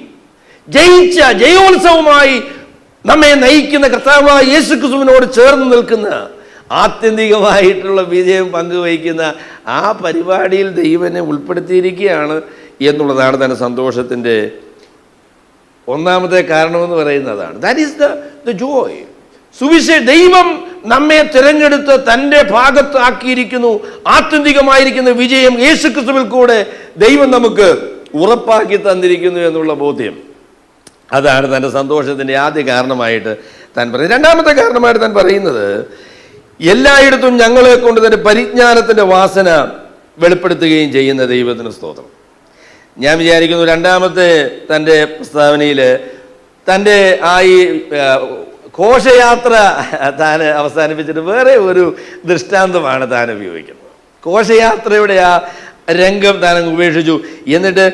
ജയിച്ച ജയോത്സവമായി നമ്മെ നയിക്കുന്ന കർത്താവായ യേശുക്രിസ്തുവിനോട് ചേർന്ന് നിൽക്കുന്ന, ആത്യന്തികമായിട്ടുള്ള വിജയം പങ്കുവയ്ക്കുന്ന ആ പരിപാടിയിൽ ദൈവനെ ഉൾപ്പെടുത്തിയിരിക്കുകയാണ് എന്നുള്ളതാണ് തന്റെ സന്തോഷത്തിന്റെ ഒന്നാമത്തെ കാരണമെന്ന് പറയുന്നതാണ്. That is the Joy. ദൈവം നമ്മെ തിരഞ്ഞെടുത്ത് തൻ്റെ ഭാഗത്ത് ആക്കിയിരിക്കുന്നു. ആത്യന്തികമായിരിക്കുന്ന വിജയം യേശുക്രിസ്തുവിൽ കൂടെ ദൈവം നമുക്ക് ഉറപ്പാക്കി തന്നിരിക്കുന്നു എന്നുള്ള ബോധ്യം, അതാണ് തൻ്റെ സന്തോഷത്തിൻ്റെ ആദ്യ കാരണമായിട്ട് താൻ പറയുന്നത്. രണ്ടാമത്തെ കാരണമായിട്ട് താൻ പറയുന്നത്, എല്ലായിടത്തും ഞങ്ങളെ കൊണ്ട് തൻ്റെ പരിജ്ഞാനത്തിൻ്റെ വാസന വെളിപ്പെടുത്തുകയും ചെയ്യുന്ന ദൈവത്തിന് സ്തോത്രം. ഞാൻ വിചാരിക്കുന്നു രണ്ടാമത്തെ തൻ്റെ പ്രസ്താവനയിൽ തൻ്റെ ഈ ഘോഷയാത്ര താൻ അവസാനിപ്പിച്ചിട്ട് വേറെ ഒരു ദൃഷ്ടാന്തമാണ് താൻ ഉപയോഗിക്കുന്നത്. ഘോഷയാത്രയുടെ ആ രംഗം താൻ ഉപേക്ഷിച്ചു. എന്നിട്ട്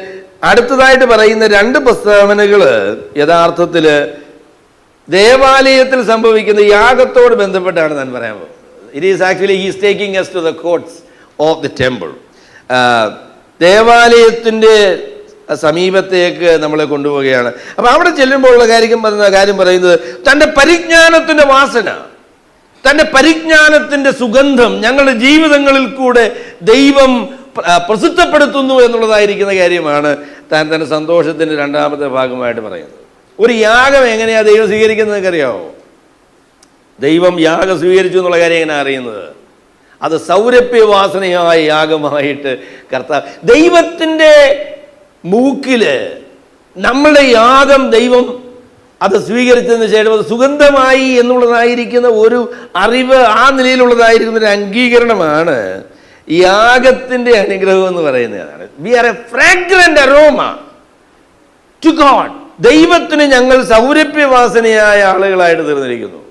അടുത്തതായിട്ട് പറയുന്ന 2 പ്രസ്താവനകൾ യഥാർത്ഥത്തിൽ ദേവാലയത്തിൽ സംഭവിക്കുന്ന യാഗത്തോട് ബന്ധപ്പെട്ടാണ് താൻ പറയാൻ പോകുന്നത്. It is actually he's taking us to the courts of the temple. ദേവാലയത്തിൻ്റെ സമീപത്തേക്ക് നമ്മളെ കൊണ്ടുപോവുകയാണ്. അപ്പം അവിടെ ചെല്ലുമ്പോഴുള്ള കാര്യം പറയുന്നത് തൻ്റെ പരിജ്ഞാനത്തിൻ്റെ വാസന, തൻ്റെ പരിജ്ഞാനത്തിൻ്റെ സുഗന്ധം ഞങ്ങളുടെ ജീവിതങ്ങളിൽ കൂടെ ദൈവം പ്രസിദ്ധപ്പെടുത്തുന്നു എന്നുള്ളതായിരിക്കുന്ന കാര്യമാണ് താൻ തൻ്റെ സന്തോഷത്തിൻ്റെ 2ാമത്തെ ഭാഗമായിട്ട് പറയുന്നത്. ഒരു യാഗം എങ്ങനെയാണ് ദൈവം സ്വീകരിക്കുന്നത് അറിയാമോ? ദൈവം യാഗം സ്വീകരിച്ചു എന്നുള്ള കാര്യം എങ്ങനെയാണ് അറിയുന്നത്? അത് സൗരഭ്യവാസനയായ യാഗമായിട്ട് കർത്താവ് ദൈവത്തിൻ്റെ മൂക്കില് നമ്മളുടെ യാഗം ദൈവം അത് സ്വീകരിച്ചതിന് ശേഷം അത് സുഗന്ധമായി എന്നുള്ളതായിരിക്കുന്ന ഒരു അറിവ്, ആ നിലയിലുള്ളതായിരിക്കുന്ന ഒരു അംഗീകരണമാണ് യാഗത്തിൻ്റെ അനുഗ്രഹം എന്ന് പറയുന്നതാണ്. We are a fragrant aroma to God. ദൈവത്തിന് ഞങ്ങൾ സൗരഭ്യവാസനയായ ആളുകളായിട്ട് തീർന്നിരിക്കുന്നു.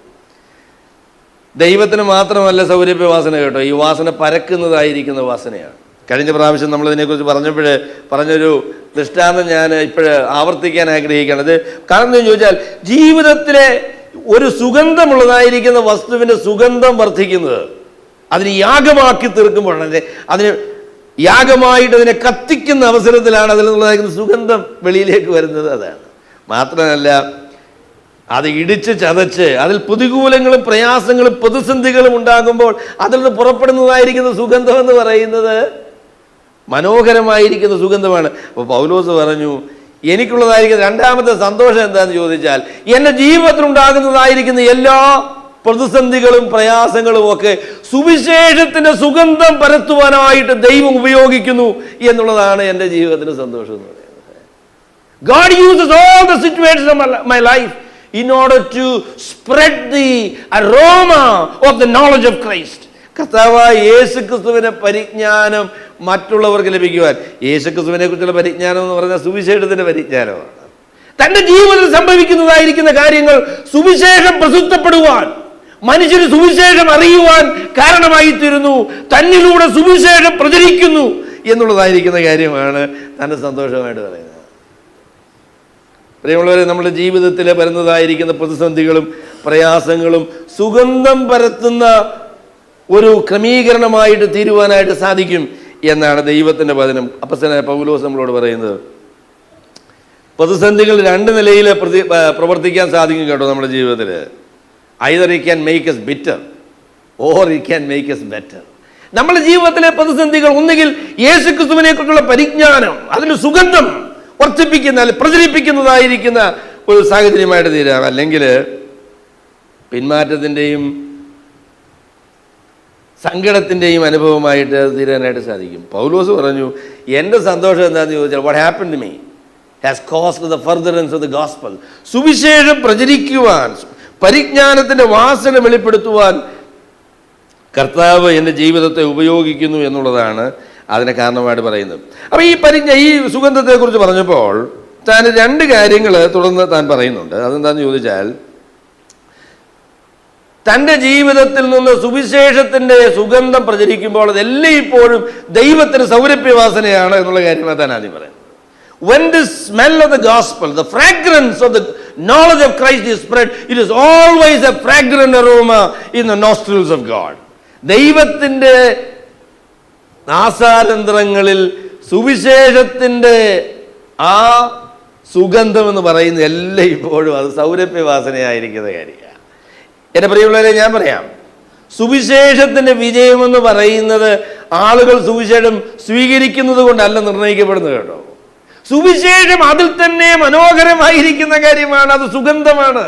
ദൈവത്തിന് മാത്രമല്ല സൗരഭ്യവാസന കേട്ടോ, ഈ വാസന പരക്കുന്നതായിരിക്കുന്ന വാസനയാണ്. കഴിഞ്ഞ പ്രാവശ്യം നമ്മളിതിനെക്കുറിച്ച് പറഞ്ഞൊരു ദൃഷ്ടാന്തം ഞാൻ ഇപ്പോഴ് ആവർത്തിക്കാൻ ആഗ്രഹിക്കുകയാണ്. അത് കാരണം എന്ന് ചോദിച്ചാൽ ജീവിതത്തിലെ ഒരു സുഗന്ധമുള്ളതായിരിക്കുന്ന വസ്തുവിൻ്റെ സുഗന്ധം വർദ്ധിക്കുന്നത് അതിന് യാഗമാക്കി തീർക്കുമ്പോഴാണ്, അതിന് യാഗമായിട്ട് അതിനെ കത്തിക്കുന്ന അവസരത്തിലാണ് അതിൽ നിന്നുള്ളതായിരിക്കുന്ന സുഗന്ധം വെളിയിലേക്ക് വരുന്നത്. അതാണ്. മാത്രമല്ല അത് ഇടിച്ച് ചതച്ച് അതിൽ പ്രതികൂലങ്ങളും പ്രയാസങ്ങളും പ്രതിസന്ധികളും ഉണ്ടാകുമ്പോൾ അതിൽ നിന്ന് പുറപ്പെടുന്നതായിരിക്കുന്ന സുഗന്ധം എന്ന് പറയുന്നത് മനോഹരമായിരിക്കുന്ന സുഗന്ധമാണ്. അപ്പോൾ പൗലോസ് പറഞ്ഞു, എനിക്കുള്ളതായിരിക്കുന്ന 2ാമത്തെ സന്തോഷം എന്താണെന്ന് ചോദിച്ചാൽ എൻ്റെ ജീവിതത്തിലുണ്ടാകുന്നതായിരിക്കുന്ന എല്ലാ പ്രതിസന്ധികളും പ്രയാസങ്ങളും ഒക്കെ സുവിശേഷത്തിൻ്റെ സുഗന്ധം പരത്തുവാനായിട്ട് ദൈവം ഉപയോഗിക്കുന്നു എന്നുള്ളതാണ് എൻ്റെ ജീവിതത്തിന് സന്തോഷം എന്ന് പറയുന്നത്. God uses all the situations of my life in order to spread the aroma of the knowledge of Christ. കർത്താവായ യേശുക്രിസ്തുവിനെ പരിജ്ഞാനം മറ്റുള്ളവർക്ക് ലഭിക്കുവാൻ. യേശുക്രിസ്തുവിനെ കുറിച്ചുള്ള പരിജ്ഞാനം എന്ന് പറഞ്ഞാൽ സുവിശേഷത്തിന്റെ പരിജ്ഞാനമാണ്. തൻ്റെ ജീവിതത്തിൽ സംഭവിക്കുന്നതായിരിക്കുന്ന കാര്യങ്ങൾ സുവിശേഷം പ്രസിദ്ധപ്പെടുവാൻ, മനുഷ്യന് സുവിശേഷം അറിയുവാൻ കാരണമായി തീരുന്നു. തന്നിലൂടെ സുവിശേഷം പ്രചരിക്കുന്നു എന്നുള്ളതായിരിക്കുന്ന കാര്യമാണ് തൻ്റെ സന്തോഷമായിട്ട് പറയുന്നത്. പ്രിയമുള്ളവരെ, നമ്മുടെ ജീവിതത്തിൽ വരുന്നതായിരിക്കുന്ന പ്രതിസന്ധികളും പ്രയാസങ്ങളും സുഗന്ധം പരത്തുന്ന ഒരു ക്രമീകരണമായിട്ട് തീരുവാനായിട്ട് സാധിക്കും എന്നാണ് ദൈവത്തിൻ്റെ വചനം. അപ്പോസ്തലനായ പൗലോസ് നമ്മളോട് പറയുന്നത്. പ്രതിസന്ധികൾ 2 നിലയിൽ പ്രവർത്തിക്കാൻ സാധിക്കും കേട്ടോ നമ്മുടെ ജീവിതത്തിൽ. Either it can make us bitter or it can make us better. നമ്മുടെ ജീവിതത്തിലെ പ്രതിസന്ധികൾ ഒന്നുകിൽ യേശുക്രിസ്തുവിനെ കുറിച്ചുള്ള പരിജ്ഞാനം, അതിൻ്റെ സുഗന്ധം വർദ്ധിപ്പിക്കുന്ന, പ്രചരിപ്പിക്കുന്നതായിരിക്കുന്ന ഒരു സാഹചര്യമായിട്ട് തീരാം, അല്ലെങ്കിൽ പിന്മാറ്റത്തിൻ്റെയും സങ്കടത്തിൻ്റെയും അനുഭവമായിട്ട് തീരാനായിട്ട് സാധിക്കും. പൗലോസ് പറഞ്ഞു, എൻ്റെ സന്തോഷം എന്താണെന്ന് ചോദിച്ചാൽ what happened to me has caused the furtherance of the gospel. സുവിശേഷം പ്രചരിക്കുവാൻ, പരിജ്ഞാനത്തിൻ്റെ വാസന വെളിപ്പെടുത്തുവാൻ കർത്താവ് എൻ്റെ ജീവിതത്തെ ഉപയോഗിക്കുന്നു എന്നുള്ളതാണ് അതിന് കാരണമായിട്ട് പറയുന്നത്. അപ്പോൾ ഈ സുഗന്ധത്തെക്കുറിച്ച് പറഞ്ഞപ്പോൾ താൻ 2 കാര്യങ്ങൾ തുടർന്ന് താൻ പറയുന്നുണ്ട്. അതെന്താണെന്ന് ചോദിച്ചാൽ തൻ്റെ ജീവിതത്തിൽ നിന്ന് സുവിശേഷത്തിൻ്റെ സുഗന്ധം പ്രചരിക്കുമ്പോൾ അതെല്ലാം ഇപ്പോഴും ദൈവത്തിന് സൗരഭ്യവാസനയാണ് എന്നുള്ള കാര്യമാണ് താൻ ആദ്യം പറയുന്നത്. When the smell of the gospel, the fragrance of the knowledge of Christ is spread, it is always a fragrant aroma in the nostrils of God. ദൈവത്തിൻ്റെ നാസാരന്ധ്രങ്ങളിൽ സുവിശേഷത്തിൻ്റെ ആ സുഗന്ധം എന്ന് പറയുന്നത് എല്ലാം ഇപ്പോഴും അത് സൗരഭ്യവാസനയായിരിക്കുന്ന കാര്യമാണ്. എൻ്റെ പ്രിയമുള്ളവരെ, ഞാൻ പറയാം, സുവിശേഷത്തിൻ്റെ വിജയമെന്ന് പറയുന്നത് ആളുകൾ സുവിശേഷം സ്വീകരിക്കുന്നത് കൊണ്ടല്ല നിർണ്ണയിക്കപ്പെടുന്നത് കേട്ടോ. സുവിശേഷം അതിൽ തന്നെ മനോഹരമായിരിക്കുന്ന കാര്യമാണ്, അത് സുഗന്ധമാണ്.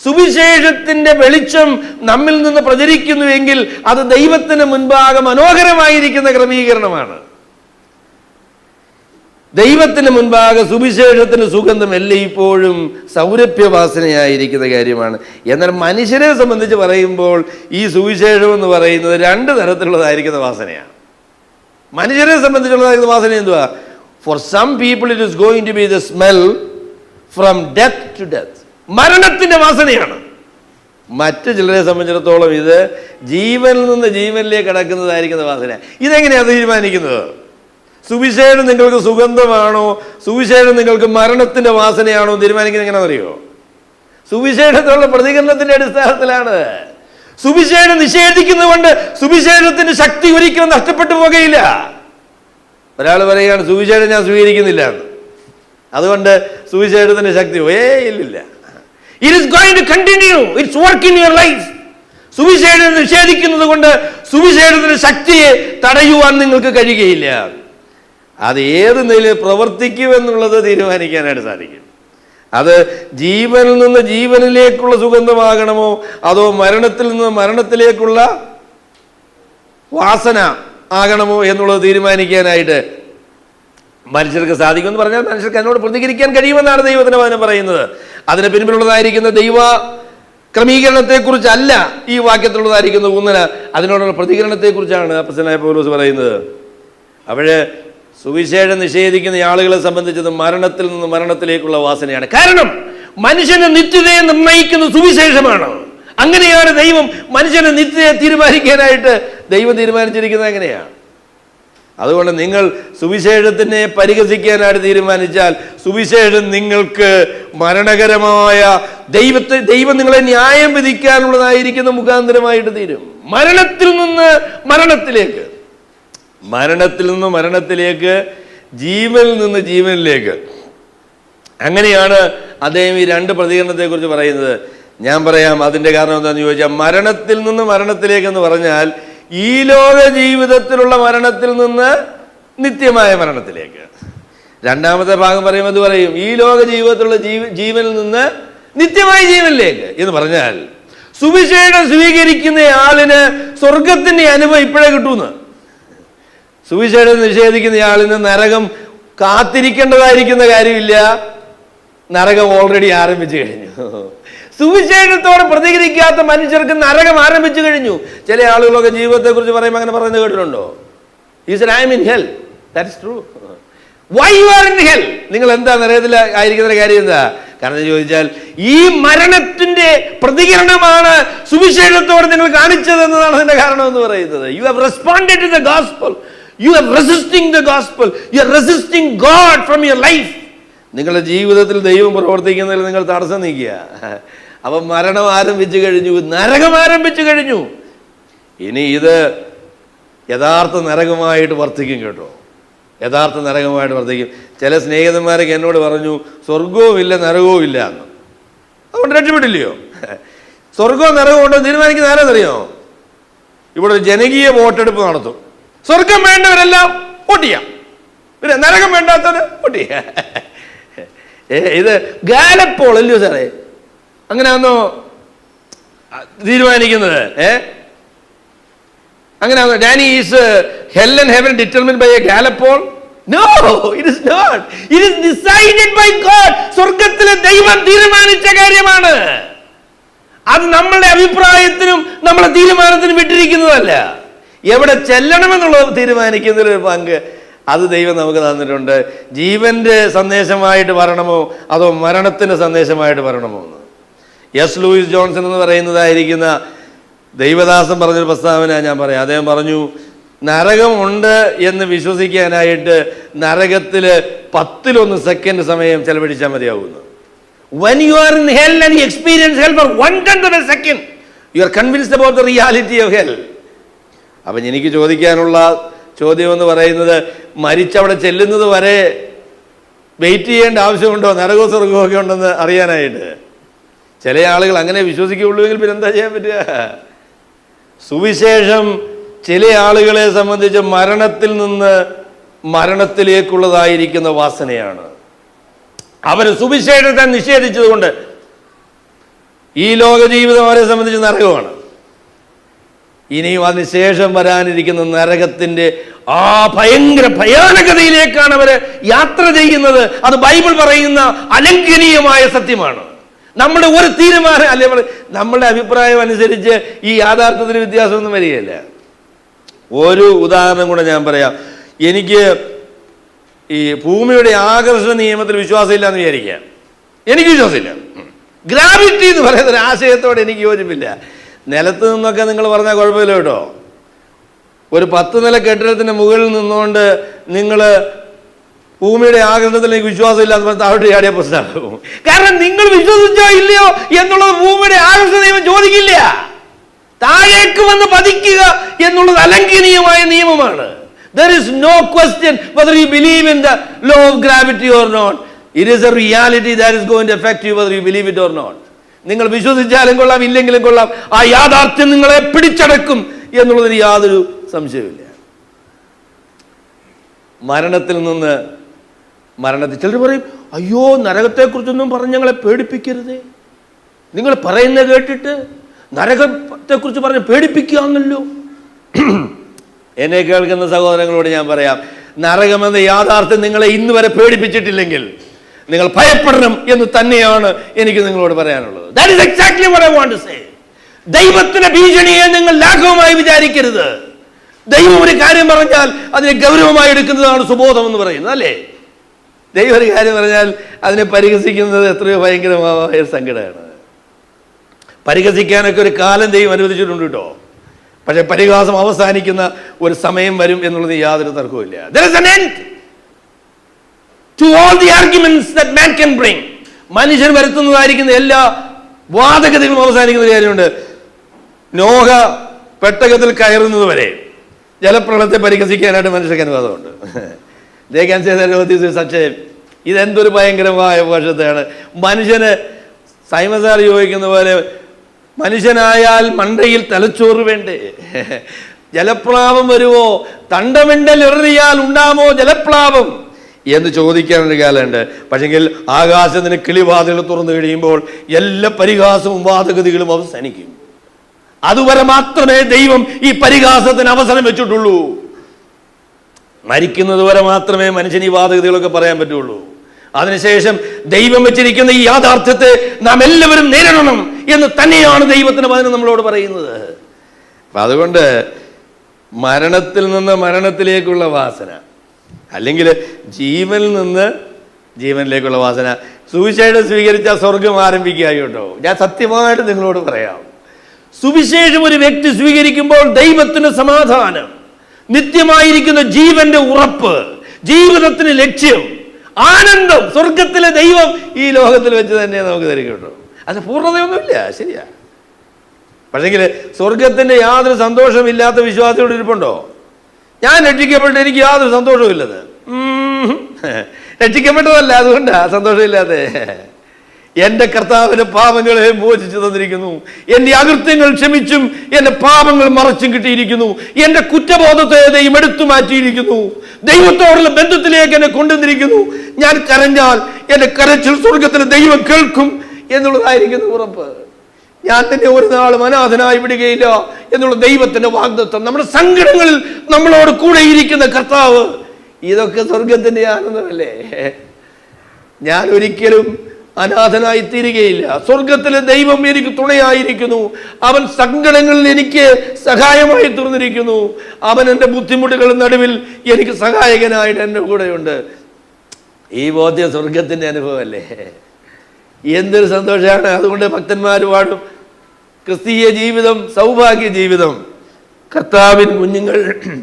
സുവിശേഷത്തിൻ്റെ വെളിച്ചം നമ്മിൽ നിന്ന് പ്രചരിക്കുന്നുവെങ്കിൽ അത് ദൈവത്തിന് മുൻപാകെ മനോഹരമായിരിക്കുന്ന ക്രമീകരണമാണ്. ദൈവത്തിന് മുൻപാകെ സുവിശേഷത്തിന് സുഗന്ധം എല്ലായ്പ്പോഴും സൗരഭ്യവാസനയായിരിക്കുന്ന കാര്യമാണ്. എന്നാൽ മനുഷ്യരെ സംബന്ധിച്ച് പറയുമ്പോൾ ഈ സുവിശേഷം എന്ന് പറയുന്നത് 2 തരത്തിലുള്ളതായിരിക്കുന്ന വാസനയാണ്. മനുഷ്യരെ സംബന്ധിച്ചുള്ളതായിരിക്കുന്ന വാസന എന്തുവാ? For some people it is going to be the smell from death to death. മരണത്തിന്റെ വാസനയാണ്. മറ്റു ചിലരെ സംബന്ധിച്ചിടത്തോളം ഇത് ജീവനിൽ നിന്ന് ജീവനിലേക്ക് കടക്കുന്നതായിരിക്കുന്ന വാസന. ഇതെങ്ങനെയാണ് തീരുമാനിക്കുന്നത്? സുവിശേഷം നിങ്ങൾക്ക് സുഗന്ധമാണോ, സുവിശേഷം നിങ്ങൾക്ക് മരണത്തിന്റെ വാസനയാണോ തീരുമാനിക്കുന്നത് എങ്ങനെയാണെന്ന് അറിയോ? സുവിശേഷത്തോടുള്ള പ്രതികരണത്തിന്റെ അടിസ്ഥാനത്തിലാണ്. സുവിശേഷം നിഷേധിക്കുന്നത് കൊണ്ട് സുവിശേഷത്തിന്റെ ശക്തി ഒരിക്കലും നഷ്ടപ്പെട്ടു പോകുകയില്ല. ഒരാൾ പറയുകയാണ് സുവിശേഷം ഞാൻ സ്വീകരിക്കുന്നില്ല എന്ന്, അതുകൊണ്ട് സുവിശേഷത്തിന്റെ ശക്തി ഇല്ലില്ല. It is going to continue its work in your life. സുവിശേഷം നിഷേധിക്കുന്നത് കൊണ്ട് സുവിശേഷത്തിന്റെ ശക്തിയെ തടയുവാൻ നിങ്ങൾക്ക് കഴിയുകയില്ല. അത് ഏത് നിലയിൽ പ്രവർത്തിക്കുമെന്നുള്ളത് തീരുമാനിക്കാനായിട്ട് സാധിക്കും. അത് ജീവനിൽ നിന്ന് ജീവനിലേക്കുള്ള സുഗന്ധമാകണമോ അതോ മരണത്തിൽ നിന്ന് മരണത്തിലേക്കുള്ള വാസന ആകണമോ എന്നുള്ളത് തീരുമാനിക്കാനായിട്ട് മനുഷ്യർക്ക് സാധിക്കുമെന്ന് പറഞ്ഞാൽ മനുഷ്യർക്ക് അതിനോട് പ്രതികരിക്കാൻ കഴിയുമെന്നാണ് ദൈവത്തിന്റെ വചനം പറയുന്നത്. അതിന് പിൻപിലുള്ളതായിരിക്കുന്ന ദൈവ ക്രമീകരണത്തെക്കുറിച്ചല്ല ഈ വാക്യത്തിലുള്ളതായിരിക്കുന്ന ഊന്നല, അതിനോടുള്ള പ്രതികരണത്തെക്കുറിച്ചാണ് അപ്പോസ്തലനായ പൗലോസ് പറയുന്നത്. അവിടെ സുവിശേഷം നിഷേധിക്കുന്ന ആളുകളെ സംബന്ധിച്ചത് മരണത്തിൽ നിന്ന് മരണത്തിലേക്കുള്ള വാസനയാണ്. കാരണം മനുഷ്യന്റെ നിത്യതയെ നിർണ്ണയിക്കുന്ന സുവിശേഷമാണ്. അങ്ങനെയാണ് ദൈവം മനുഷ്യന്റെ നിത്യതയെ തീരുമാനിക്കാനായിട്ട് ദൈവം തീരുമാനിച്ചിരിക്കുന്നത്. എങ്ങനെയാണ്? അതുകൊണ്ട് നിങ്ങൾ സുവിശേഷത്തിനെ പരിഹസിക്കാനായിട്ട് തീരുമാനിച്ചാൽ സുവിശേഷം നിങ്ങൾക്ക് മരണകരമായ ദൈവം നിങ്ങളെ ന്യായം വിധിക്കാനുള്ളതായിരിക്കുന്ന മുഖാന്തരമായിട്ട് തീരും. മരണത്തിൽ നിന്ന് മരണത്തിലേക്ക്, മരണത്തിൽ നിന്ന് മരണത്തിലേക്ക്, ജീവനിൽ നിന്ന് ജീവനിലേക്ക്. അങ്ങനെയാണ് അദ്ദേഹം ഈ രണ്ട് പ്രതികരണത്തെക്കുറിച്ച് പറയുന്നത്. ഞാൻ പറയാം അതിൻ്റെ കാരണം എന്താണെന്ന് ചോദിച്ചാൽ, മരണത്തിൽ നിന്ന് മരണത്തിലേക്ക് എന്ന് പറഞ്ഞാൽ ഈ ലോക ജീവിതത്തിലുള്ള മരണത്തിൽ നിന്ന് നിത്യമായ മരണത്തിലേക്ക്. രണ്ടാമത്തെ ഭാഗം പറയുമ്പോൾ പറയും ഈ ലോക ജീവിതത്തിലുള്ള ജീവനിൽ നിന്ന് നിത്യമായ ജീവനിലേക്ക് എന്ന് പറഞ്ഞാൽ സുവിശേഷം സ്വീകരിക്കുന്ന ആളിന് സ്വർഗത്തിന്റെ അനുഭവം ഇപ്പോഴേ കിട്ടുമെന്ന്. സുവിശേഷം നിഷേധിക്കുന്ന ആളിന് നരകം കാത്തിരിക്കേണ്ടതായിരിക്കുന്ന കാര്യമില്ല, നരകം ഓൾറെഡി ആരംഭിച്ചു കഴിഞ്ഞു. സുവിശേഷത്തോട് പ്രതികരിക്കാത്ത മനുഷ്യർക്ക് നരകം ആരംഭിച്ചു കഴിഞ്ഞു. ചില ആളുകളൊക്കെ ജീവിതത്തെ കുറിച്ച് പറയുമ്പോൾ അങ്ങനെ പറയുന്നത് കേട്ടിട്ടുണ്ടോ? He said, I am in hell. That is true. Why you are in hell? നിങ്ങൾ എന്താ നരകത്തിൽ ആയിരിക്കുന്ന കാര്യം എന്താ? കാരണം ചോദിച്ചാൽ ഈ മരണത്തിന്റെ പ്രതികരണമാണ് സുവിശേഷത്തോട് നിങ്ങൾ കാണിച്ചത് എന്നതാണ് അതിന്റെ കാരണം എന്ന് പറയുന്നത്. You have responded to the gospel. You are resisting the gospel. You are resisting God from your life. നിങ്ങളുടെ ജീവിതത്തിൽ ദൈവം പ്രവർത്തിക്കുന്നതിൽ നിങ്ങൾ തടസ്സം നീക്കുക. അപ്പം മരണം ആരംഭിച്ചു കഴിഞ്ഞു, നരകം ആരംഭിച്ചു കഴിഞ്ഞു. ഇനി ഇത് യഥാർത്ഥ നരകമായിട്ട് വർത്തിക്കും കേട്ടോ, യഥാർത്ഥ നരകമായിട്ട് വർത്തിക്കും. ചില സ്നേഹിതന്മാരൊക്കെ എന്നോട് പറഞ്ഞു സ്വർഗവും ഇല്ല നരകവും ഇല്ല എന്ന്. അതുകൊണ്ട് രക്ഷപ്പെട്ടില്ലയോ? സ്വർഗവും നരകവും ഉണ്ടെന്ന് തീരുമാനിക്കുന്ന ആരെന്നറിയോ? ഇവിടെ ഒരു ജനകീയ വോട്ടെടുപ്പ് നടത്തും. സ്വർഗം വേണ്ടവരെല്ലാം വോട്ട് ചെയ്യാം, പിന്നെ നരകം വേണ്ടാത്തവര് വോട്ട് ചെയ്യാം. ഇത് ഗാലപ്പോൾ അല്ലയോ സാറേ? അങ്ങനെയാണോ തീരുമാനിക്കുന്നത്? അങ്ങനെയാണോ? Danny is hell and heaven determined by a Gallup poll? No, it is not. It is decided by God. സ്വർഗത്തിലെ ദൈവം തീരുമാനിച്ച കാര്യമാണ്. അത് നമ്മളുടെ അഭിപ്രായത്തിനും നമ്മളെ തീരുമാനത്തിനും വിട്ടിരിക്കുന്നതല്ല. എവിടെ ചെല്ലണമെന്നുള്ളത് തീരുമാനിക്കുന്നതിലൊരു പങ്ക് അത് ദൈവം നമുക്ക് തന്നിട്ടുണ്ട്. ജീവന്റെ സന്ദേശമായിട്ട് വരണമോ അതോ മരണത്തിന്റെ സന്ദേശമായിട്ട് വരണമോ എന്ന് എസ് ലൂയിസ് ജോൺസൺ എന്ന് പറയുന്നതായിരിക്കുന്ന ദൈവദാസൻ പറഞ്ഞൊരു പ്രസ്താവന ഞാൻ പറയാം. അദ്ദേഹം പറഞ്ഞു, നരകമുണ്ട് എന്ന് വിശ്വസിക്കാനായിട്ട് നരകത്തിൽ 10 സെക്കൻഡ് സമയം ചെലവഴിച്ചാൽ മതിയാവുന്നു. When you are in hell and you experience hell for 1/10 of a second, you are convinced about the reality of hell. അപ്പം എനിക്ക് ചോദിക്കാനുള്ള ചോദ്യം എന്ന് പറയുന്നത്, മരിച്ചവിടെ ചെല്ലുന്നത് വരെ വെയിറ്റ് ചെയ്യേണ്ട ആവശ്യമുണ്ടോ നരകവും സ്വർഗവും ഒക്കെ ഉണ്ടെന്ന് അറിയാനായിട്ട്? ചില ആളുകൾ അങ്ങനെ വിശ്വസിക്കുകയുള്ളൂവെങ്കിൽ പിന്നെ എന്താ ചെയ്യാൻ പറ്റുക? സുവിശേഷം ചില ആളുകളെ സംബന്ധിച്ച് മരണത്തിൽ നിന്ന് മരണത്തിലേക്കുള്ളതായിരിക്കുന്ന വാസനയാണ്. അവർ സുവിശേഷത്തെ നിഷേധിച്ചതുകൊണ്ട് ഈ ലോക ജീവിതം അവരെ സംബന്ധിച്ച് നരകമാണ്. ഇനിയും അതിനുശേഷം വരാനിരിക്കുന്ന നരകത്തിന്റെ ആ ഭയങ്കര ഭയാനകതയിലേക്കാണ് അവര് യാത്ര ചെയ്യുന്നത്. അത് ബൈബിൾ പറയുന്ന അലംഘനീയമായ സത്യമാണ്. നമ്മുടെ ഒരു തീരുമാനം അല്ലെ, നമ്മുടെ അഭിപ്രായം അനുസരിച്ച് ഈ യാഥാർത്ഥ്യത്തിന് വ്യത്യാസമൊന്നും വരികയില്ല. ഒരു ഉദാഹരണം കൂടെ ഞാൻ പറയാം. എനിക്ക് ഈ ഭൂമിയുടെ ആകർഷണ നിയമത്തിൽ വിശ്വാസമില്ലാന്ന് വിചാരിക്കാം. എനിക്ക് വിശ്വാസമില്ല. ഗ്രാവിറ്റി എന്ന് പറയുന്ന ഒരു ആശയത്തോടെ എനിക്ക് യോജിപ്പില്ല. നിലത്ത് നിന്നൊക്കെ നിങ്ങൾ പറഞ്ഞാൽ കുഴപ്പമില്ല കേട്ടോ. ഒരു 10 നില കെട്ടിടത്തിൻ്റെ മുകളിൽ നിന്നുകൊണ്ട് നിങ്ങൾ ഭൂമിയുടെ ആകർഷണത്തിൽ എനിക്ക് വിശ്വാസമില്ലാന്ന് പറഞ്ഞാൽ താഴോട്ട് ചാടിയ പ്രശ്നമാകും. കാരണം നിങ്ങൾ വിശ്വസിച്ചോ ഇല്ലയോ എന്നുള്ളത് ഭൂമിയുടെ ആകർഷണ നിയമം ചോദിക്കില്ല. താഴേക്ക് വന്ന് പതിക്കുക എന്നുള്ളത് അലംഘനീയമായ നിയമമാണ്. There is no question whether you believe in the law of gravity or not. It is a reality that is going to affect you whether you believe it or not. നിങ്ങൾ വിശ്വസിച്ചാലും കൊള്ളാം ഇല്ലെങ്കിലും കൊള്ളാം, ആ യാഥാർത്ഥ്യം നിങ്ങളെ പിടിച്ചടക്കും എന്നുള്ളതിന് യാതൊരു സംശയമില്ല. മരണത്തിൽ ചിലർ പറയും, അയ്യോ നരകത്തെക്കുറിച്ചൊന്നും പറഞ്ഞ് ഞങ്ങളെ പേടിപ്പിക്കരുതേ. നിങ്ങൾ പറയുന്ന കേട്ടിട്ട് നരകത്തെക്കുറിച്ച് പറഞ്ഞ് പേടിപ്പിക്കുകയാണല്ലോ. എന്നെ കേൾക്കുന്ന സഹോദരങ്ങളോട് ഞാൻ പറയാം, നരകമെന്ന യാഥാർത്ഥ്യം നിങ്ങളെ ഇന്ന് വരെ പേടിപ്പിച്ചിട്ടില്ലെങ്കിൽ നിങ്ങൾ ഭയപ്പെടണം എന്ന് തന്നെയാണ് എനിക്ക് നിങ്ങളോട് പറയാനുള്ളത്. That is exactly what I want to say. ദൈവത്തിന്റെ ഭീഷണിയെ നിങ്ങൾ ലാഘവമായി വിചാരിക്കരുത്. ദൈവം ഒരു കാര്യം പറഞ്ഞാൽ അതിനെ ഗൗരവമായി എടുക്കുന്നതാണ് സുബോധം എന്ന് പറയുന്നത്, അല്ലേ? ദൈവം ഒരു കാര്യം പറഞ്ഞാൽ അതിനെ പരിഹസിക്കുന്നത് എത്രയോ ഭയങ്കരമായ സങ്കടമാണ്. പരിഹസിക്കാനൊക്കെ ഒരു കാലം ദൈവം അനുവദിച്ചിട്ടുണ്ട് കേട്ടോ. പക്ഷെ പരിഹാസം അവസാനിക്കുന്ന ഒരു സമയം വരും എന്നുള്ളത് യാതൊരു തർക്കവുമില്ല. There is an end to all the arguments that man can bring. മനുഷ്യൻ വരുത്തുന്നതായിരിക്കുന്ന എല്ലാ വാദഗതികളും അവസാനിക്കുന്ന ഒരു കാര്യമുണ്ട്. നോഹ പെട്ടകത്തിൽ കയറുന്നത് വരെ ജലപ്രളയത്തെ പരിഹസിക്കാനായിട്ട് മനുഷ്യർക്ക് അനുവാദമുണ്ട്. ഇതെന്തൊരു ഭയങ്കരമായ ഭാഷത്തെയാണ്. മനുഷ്യന് സൈമൻ സാർ ചോദിക്കുന്ന പോലെ മനുഷ്യനായാൽ മണ്ടയിൽ തലച്ചോറ് വേണ്ടേ? ജലപ്ലാവം വരുമോ? തണ്ടമിണ്ടൽ എറിയാൽ ഉണ്ടാമോ ജലപ്ലാവം എന്ന് ചോദിക്കാനൊരു കാലമുണ്ട്. പക്ഷെങ്കിൽ ആകാശത്തിന് കിളിവാതിൽ തുറന്നു കഴിയുമ്പോൾ എല്ലാ പരിഹാസവും വാദഗതികളും അവസാനിക്കും. അതുവരെ മാത്രമേ ദൈവം ഈ പരിഹാസത്തിന് അവസരം വെച്ചിട്ടുള്ളൂ. മരിക്കുന്നത് വരെ മാത്രമേ മനുഷ്യന് ഈ വാദഗതികളൊക്കെ പറയാൻ പറ്റുള്ളൂ. അതിനുശേഷം ദൈവം വെച്ചിരിക്കുന്ന ഈ യാഥാർത്ഥ്യത്തെ നാം എല്ലാവരും നേരിടണം എന്ന് തന്നെയാണ് ദൈവത്തിന്റെ വചനം നമ്മളോട് പറയുന്നത്. അപ്പം അതുകൊണ്ട് മരണത്തിൽ നിന്ന് മരണത്തിലേക്കുള്ള വാസന, അല്ലെങ്കിൽ ജീവനിൽ നിന്ന് ജീവനിലേക്കുള്ള വാസന, സുവിശേഷം സ്വീകരിച്ച സ്വർഗം ആരംഭിക്കുക കേട്ടോ. ഞാൻ സത്യമായിട്ട് നിങ്ങളോട് പറയാം, സുവിശേഷം ഒരു വ്യക്തി സ്വീകരിക്കുമ്പോൾ ദൈവത്തിന് സമാധാനം, നിത്യമായിരിക്കുന്ന ജീവന്റെ ഉറപ്പ്, ജീവിതത്തിന് ലക്ഷ്യം, ആനന്ദം, സ്വർഗത്തിലെ ദൈവം ഈ ലോകത്തിൽ വെച്ച് തന്നെ നമുക്ക് തരും കേട്ടോ. അത് പൂർണ്ണതയൊന്നുമില്ല, ശരിയാ. പക്ഷെങ്കിൽ സ്വർഗത്തിന്റെ യാതൊരു സന്തോഷമില്ലാത്ത വിശ്വാസിയോട് ഇരിപ്പുണ്ടോ? ഞാൻ രക്ഷിക്കപ്പെട്ട് എനിക്ക് യാതൊരു സന്തോഷവും ഇല്ലത്. രക്ഷിക്കപ്പെട്ടതല്ല, അതുകൊണ്ടാ സന്തോഷമില്ലാതെ. എന്റെ കർത്താവിന്റെ പാപങ്ങളെ മോചിച്ചു തന്നിരിക്കുന്നു, എന്റെ അകൃത്യങ്ങൾ ക്ഷമിച്ചും എന്റെ പാപങ്ങൾ മറച്ചും കിട്ടിയിരിക്കുന്നു, എന്റെ കുറ്റബോധത്തെ ദൈവം എടുത്തു മാറ്റിയിരിക്കുന്നു, ദൈവത്തോടുള്ള ബന്ധത്തിലേക്ക് എന്നെ കൊണ്ടുവന്നിരിക്കുന്നു. ഞാൻ കരഞ്ഞാൽ എന്റെ കരച്ചിൽ സ്വർഗത്തിന് ദൈവം കേൾക്കും എന്നുള്ളതായിരിക്കുന്നു ഉറപ്പ്. ഞാൻ തന്നെ ഒരു നാളും അനാഥനായി വിടുകയില്ല എന്നുള്ള ദൈവത്തിന്റെ വാഗ്ദത്തം, നമ്മുടെ സങ്കടങ്ങളിൽ നമ്മളോട് കൂടെ ഇരിക്കുന്ന കർത്താവ്, ഇതൊക്കെ സ്വർഗത്തിന്റെ ആനന്ദമല്ലേ? ഞാൻ ഒരിക്കലും അനാഥനായി തീരുകയില്ല. സ്വർഗത്തിലെ ദൈവം എനിക്ക് തുണയായിരിക്കുന്നു. അവൻ സങ്കടങ്ങളിൽ എനിക്ക് സഹായമായി തീർന്നിരിക്കുന്നു. അവൻ എൻ്റെ ബുദ്ധിമുട്ടുകളുടെ നടുവിൽ എനിക്ക് സഹായകനായിട്ട് എൻ്റെ കൂടെയുണ്ട്. ഈ ബോധ്യം സ്വർഗത്തിൻ്റെ അനുഭവമല്ലേ? എന്തൊരു സന്തോഷമാണ്. അതുകൊണ്ട് ഭക്തന്മാർ പാടും, ക്രിസ്തീയ ജീവിതം സൗഭാഗ്യ ജീവിതം, കർത്താവിൻ കുഞ്ഞുങ്ങൾ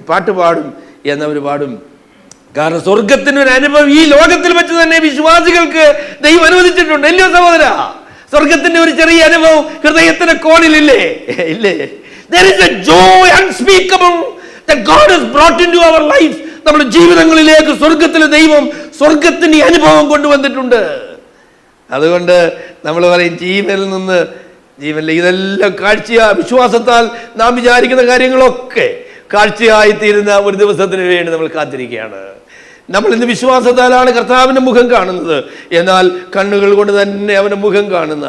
പാട്ടുപാടും എന്നവർ പാടും. കാരണം സ്വർഗത്തിനൊരു അനുഭവം ഈ ലോകത്തിൽ വെച്ച് തന്നെ വിശ്വാസികൾക്ക് ദൈവം അനുവദിച്ചിട്ടുണ്ട്. അല്ലയോ സഹോദര? സ്വർഗത്തിന്റെ ഒരു ചെറിയ അനുഭവം ഹൃദയത്തിന്റെ കോണിലില്ലേ? ഇല്ലേ? There is a joy unspeakable that God has brought into our life. നമ്മുടെ ജീവിതങ്ങളിലേക്ക് സ്വർഗത്തിലെ ദൈവം സ്വർഗത്തിന്റെ അനുഭവം കൊണ്ടുവന്നിട്ടുണ്ട്. അതുകൊണ്ട് നമ്മൾ പറയും, ജീവനിൽ നിന്ന് ജീവനിൽ ഇതെല്ലാം കാഴ്ചയാ. വിശ്വാസത്താൽ നാം വിചാരിക്കുന്ന കാര്യങ്ങളൊക്കെ കാഴ്ചയായി തീരുന്ന ഒരു ദിവസത്തിന് വേണ്ടി നമ്മൾ കാത്തിരിക്കുകയാണ്. നമ്മൾ ഇന്ന് വിശ്വാസത്താലാണ് കർത്താവിൻ്റെ മുഖം കാണുന്നത്. എന്നാൽ കണ്ണുകൾ കൊണ്ട് തന്നെ അവൻ്റെ മുഖം കാണുന്ന,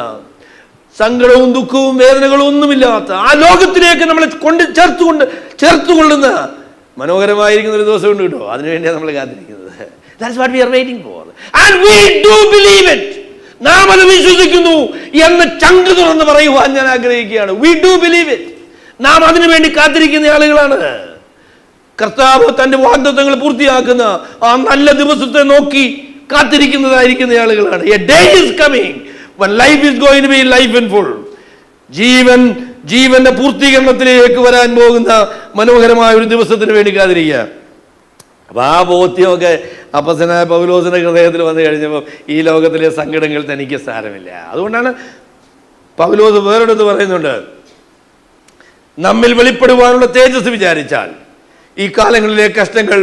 സങ്കടവും ദുഃഖവും വേദനകളും ഒന്നുമില്ലാത്ത ആ ലോകത്തിലേക്ക് നമ്മളെ ചേർത്തുകൊള്ളുന്ന മനോഹരമായിരിക്കുന്ന ഒരു ദിവസം ഉണ്ട് കേട്ടോ. അതിനുവേണ്ടിയാണ് നമ്മൾ കാത്തിരിക്കുന്നത്. That's what we are waiting for. And we do believe it. നാം അത് വിശ്വസിക്കുന്നു എന്ന് ചങ്ക് തുറന്ന് പറയുവാൻ ഞാൻ ആഗ്രഹിക്കുകയാണ്. We do believe it. നാം അതിനു വേണ്ടി കാത്തിരിക്കുന്ന ആളുകളാണ്. കർത്താവ് തന്റെ വാഗ്ദത്തങ്ങൾ പൂർത്തിയാക്കുന്ന ആ നല്ല ദിവസത്തെ നോക്കി കാത്തിരിക്കുന്നതായിരിക്കുന്ന ആളുകളാണ്. A day is coming when life is going to be life in full. ജീവന്റെ പൂർത്തീകരണത്തിലേക്ക് വരാൻ പോകുന്ന മനോഹരമായ ഒരു ദിവസത്തിന് വേണ്ടി കാത്തിരിക്കുക. അപ്പൊ ആ ബോധ്യമൊക്കെ അപ്പസ്തലനായ പൗലോസിന്റെ ഹൃദയത്തിൽ വന്നു കഴിഞ്ഞപ്പോൾ ഈ ലോകത്തിലെ സങ്കടങ്ങൾ തനിക്ക് സാരമില്ല. അതുകൊണ്ടാണ് പൗലോസ് വേറെടുത്ത് പറയുന്നുണ്ട്, നമ്മിൽ വെളിപ്പെടുവാനുള്ള തേജസ് വിചാരിച്ചാൽ ഈ കാലങ്ങളിലെ കഷ്ടങ്ങൾ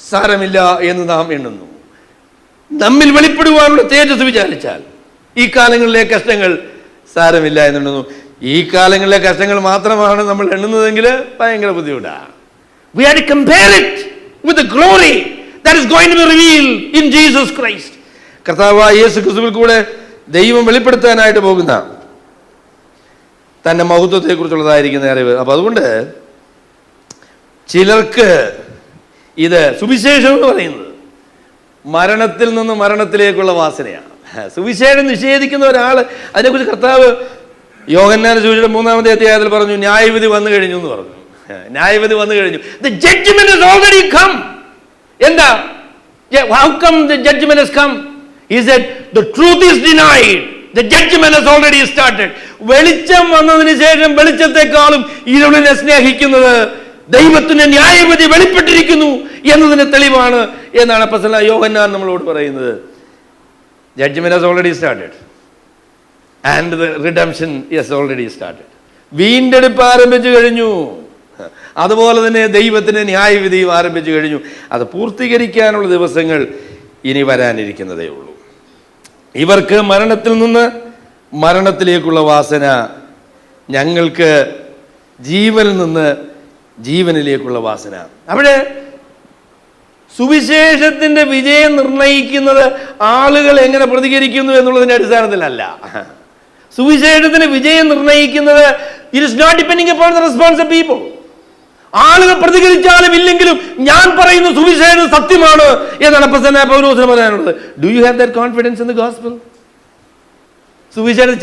സാരമില്ല എന്ന് നാം എണ്ണുന്നു. നമ്മിൽ വെളിപ്പെടുവാനുള്ള തേജസ് വിചാരിച്ചാൽ ഈ കാലങ്ങളിലെ കഷ്ടങ്ങൾ സാരമില്ല എന്നുണ്ടെന്നു. ഈ കാലങ്ങളിലെ കഷ്ടങ്ങൾ മാത്രമാണ് നമ്മൾ എണ്ണുന്നതെങ്കിൽ ഭയങ്കര ബുദ്ധിമുട്ടാണ്. We have to compare it with the glory that is going to be revealed in Jesus Christ. കർത്താവായ യേശു ക്രിസ്തുവിൽ കൂടെ ദൈവം വെളിപ്പെടുത്താനായിട്ട് പോകുന്ന തന്റെ മഹത്വത്തെ കുറിച്ചുള്ളതായിരിക്കുന്ന അറിവ്. അപ്പൊ അതുകൊണ്ട് ചിലർക്ക് ഇത് സുവിശേഷം എന്ന് പറയുന്നത് മരണത്തിൽ നിന്ന് മരണത്തിലേക്കുള്ള വാസനയാണ്. സുവിശേഷം നിഷേധിക്കുന്ന ഒരാൾ, അതിനെക്കുറിച്ച് കർത്താവ് യോഹന്നാന്റെ സുവിശേഷം 3-ാമത്തെ അധ്യായത്തിൽ പറഞ്ഞു, ന്യായവിധി വന്നു കഴിഞ്ഞു എന്ന് പറഞ്ഞു. ന്യായവിധി വന്നു കഴിഞ്ഞു. The judgment has already come. എന്താ? How come the judgment has come? He said the truth is denied. The judgment has already started. വെളിച്ചം വന്നതിന് ശേഷം വെളിച്ചത്തെക്കാളും ഇരുളിനെ സ്നേഹിക്കുന്നത് ദൈവത്തിന്റെ ന്യായവിധി വെളിപ്പെട്ടിരിക്കുന്നു എന്നതിന് തെളിവാണ് എന്നാണ് അപ്പോസ്തലനായ യോഹന്നാൻ നമ്മളോട് പറയുന്നത്. Judgment has already started and the redemption has already started. വീണ്ടെടുപ്പ് ആരംഭിച്ചു കഴിഞ്ഞു. അതുപോലെ തന്നെ ദൈവത്തിന്റെ ന്യായവിധിയും ആരംഭിച്ചു കഴിഞ്ഞു. അത് പൂർത്തീകരിക്കാനുള്ള ദിവസങ്ങൾ ഇനി വരാനിരിക്കുന്നതേ ഉള്ളൂ. ഇവർക്ക് മരണത്തിൽ നിന്ന് മരണത്തിലേക്കുള്ള വാസന, ഞങ്ങൾക്ക് ജീവനിൽ നിന്ന് ജീവനിലേക്കുള്ള വാസന. അവിടെ സുവിശേഷത്തിന്റെ വിജയം നിർണയിക്കുന്നത് ആളുകൾ എങ്ങനെ പ്രതികരിക്കുന്നു എന്നുള്ളതിന്റെ അടിസ്ഥാനത്തിലല്ല. സുവിശേഷത്തിന്റെ വിജയം നിർണയിക്കുന്നത് it is not depending upon the response of people. ആളുകൾ പ്രതികരിച്ചാലും ഇല്ലെങ്കിലും ഞാൻ പറയുന്ന സുവിശേഷം സത്യമാണ് എന്നാണ് അപ്പോസ്തലനായ പൗലോസിന് പറയാനുള്ളത്. Do you have that confidence in the gospel? സുവിശേഷം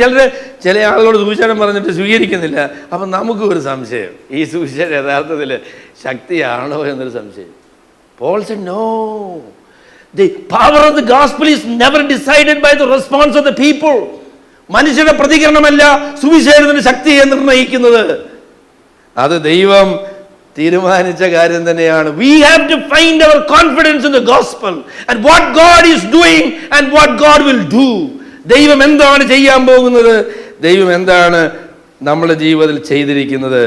ചില ആളുകളോട് സുവിശേഷം പറഞ്ഞിട്ട് സ്വീകരിക്കുന്നില്ല. അപ്പം നമുക്ക് ഒരു സംശയം, ഈ സുവിശേഷം യഥാർത്ഥത്തിൽ ശക്തിയാണോ എന്നൊരു സംശയം. Paul said, no. The power of the gospel is never decided by the response of the people. മനുഷ്യരുടെ പ്രതികരണമല്ല സുവിശേഷത്തിന്റെ ശക്തിയെ നിർണ്ണയിക്കുന്നത്. അത് ദൈവം തീരുമാനിച്ച കാര്യം തന്നെയാണ്. We have to find our confidence in the gospel and what God is doing and what God will do. ദൈവം എന്താണ് ചെയ്യാൻ പോകുന്നത്, ദൈവം എന്താണ് നമ്മുടെ ജീവിതത്തിൽ ചെയ്തിരിക്കുന്നത്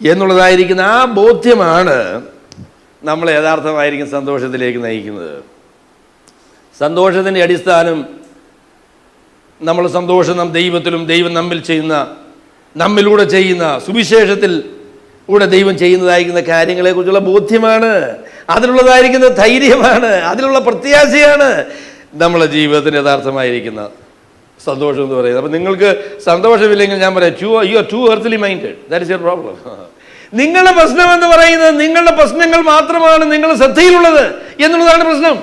എന്നുള്ളതായിരിക്കുന്ന ആ ബോധ്യമാണ് നമ്മളെ യഥാർത്ഥമായിരിക്കും സന്തോഷത്തിലേക്ക് നയിക്കുന്നത്. സന്തോഷത്തിൻ്റെ അടിസ്ഥാനം നമ്മൾ സന്തോഷം നാം ദൈവത്തിലും ദൈവം നമ്മിലൂടെ ചെയ്യുന്ന സുവിശേഷത്തിൽ കൂടെ ദൈവം ചെയ്യുന്നതായിരിക്കുന്ന കാര്യങ്ങളെക്കുറിച്ചുള്ള ബോധ്യമാണ്. അതിലുള്ളതായിരിക്കുന്ന ധൈര്യമാണ്, അതിലുള്ള പ്രത്യാശയാണ് നമ്മളെ ജീവിതത്തിന് യഥാർത്ഥമായിരിക്കുന്ന സന്തോഷം എന്ന് പറയുന്നത്. അപ്പം നിങ്ങൾക്ക് സന്തോഷമില്ലെങ്കിൽ ഞാൻ പറയാം, you are too earthly minded. That is your problem. നിങ്ങളുടെ പ്രശ്നം എന്ന് പറയുന്നത് നിങ്ങളുടെ പ്രശ്നങ്ങൾ മാത്രമാണ് നിങ്ങളുടെ ശ്രദ്ധയിലുള്ളത് എന്നുള്ളതാണ് പ്രശ്നം.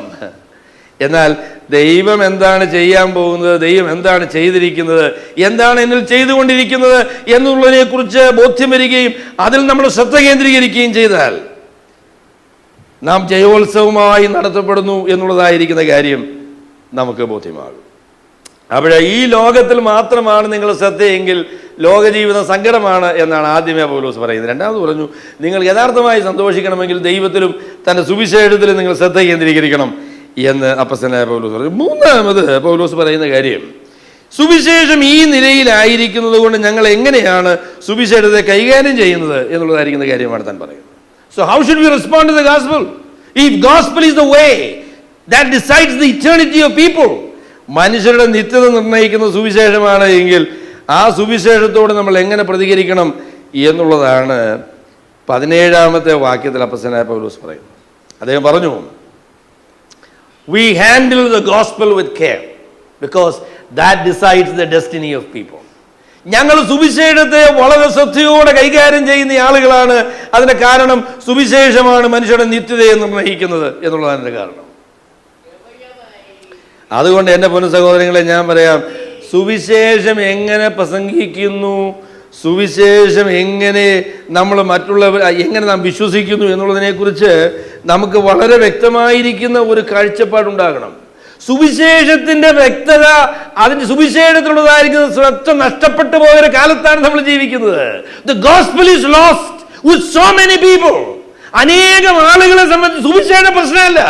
എന്നാൽ ദൈവം എന്താണ് ചെയ്യാൻ പോകുന്നത്, ദൈവം എന്താണ് ചെയ്തിരിക്കുന്നത്, എന്താണ് എന്നിൽ ചെയ്തുകൊണ്ടിരിക്കുന്നത് എന്നുള്ളതിനെ കുറിച്ച് ബോധ്യം വരികയും അതിൽ നമ്മൾ ശ്രദ്ധ കേന്ദ്രീകരിക്കുകയും ചെയ്താൽ നാം ജയോത്സവമായി നടത്തപ്പെടുന്നു എന്നുള്ളതായിരിക്കുന്ന കാര്യം നമുക്ക് ബോധ്യമാകും. അവിടെ ഈ ലോകത്തിൽ മാത്രമാണ് നിങ്ങൾ ശ്രദ്ധയെങ്കിൽ ലോകജീവിതം സങ്കടമാണ് എന്നാണ് ആദ്യമേ പൗലോസ് പറയുന്നത്. രണ്ടാമത് പറഞ്ഞു, നിങ്ങൾ യഥാർത്ഥമായി സന്തോഷിക്കണമെങ്കിൽ ദൈവത്തിലും തൻ്റെ സുവിശേഷത്തിലും നിങ്ങൾ ശ്രദ്ധ കേന്ദ്രീകരിക്കണം എന്ന് അപ്പോസ്തലനായ പൗലോസ് പറഞ്ഞു. മൂന്നാമത് പൗലോസ് പറയുന്ന കാര്യം, സുവിശേഷം ഈ നിലയിലായിരിക്കുന്നത് കൊണ്ട് ഞങ്ങൾ എങ്ങനെയാണ് സുവിശേഷത്തെ കൈകാര്യം ചെയ്യുന്നത് എന്നുള്ളതായിരിക്കുന്ന കാര്യമാണ് താൻ പറയുന്നത്. So how should we respond to the gospel? If gospel is the way that decides the eternity of people, മനുഷ്യരുടെ നിത്യത നിർണ്ണയിക്കുന്ന സുവിശേഷമാണ് എങ്കിൽ ആ സുവിശേഷത്തോട് നമ്മൾ എങ്ങനെ പ്രതികരിക്കണം എന്നുള്ളതാണ് 17-ാമത്തെ വാക്യത്തിൽ അപ്പോസ്തലനായ പൗലോസ് പറയുന്നത്. അദ്ദേഹം പറഞ്ഞു, we handle the gospel with care because that decides the destiny of people. ഞങ്ങൾ സുവിശേഷത്തെ വളരെ ശ്രദ്ധയോടെ കൈകാര്യം ചെയ്യുന്ന ആളുകളാണ്. അതിന്റെ കാരണം സുവിശേഷമാണ് മനുഷ്യരുടെ നിത്യതയെ നിർണ്ണയിക്കുന്നത് എന്നുള്ളതാണ് അതിന്റെ കാരണം. അതുകൊണ്ട് എൻ്റെ പൊന്നു സഹോദരങ്ങളെ ഞാൻ പറയാം, സുവിശേഷം എങ്ങനെ പ്രസംഗിക്കുന്നു, സുവിശേഷം എങ്ങനെ നമ്മൾ മറ്റുള്ളവർ എങ്ങനെ നാം വിശ്വസിക്കുന്നു എന്നുള്ളതിനെക്കുറിച്ച് നമുക്ക് വളരെ വ്യക്തമായിരിക്കുന്ന ഒരു കാഴ്ചപ്പാടുണ്ടാകണം. സുവിശേഷത്തിന്റെ വ്യക്തത, അതിന്റെ സുവിശേഷത്തിലുള്ളതായിരിക്കുന്ന ശ്രദ്ധ നഷ്ടപ്പെട്ടു പോയൊരു കാലത്താണ് നമ്മൾ ജീവിക്കുന്നത്. The gospel is lost with so many people. അനേകം ആളുകളെ സംബന്ധിച്ച് സുവിശേഷം പ്രശ്നമല്ല.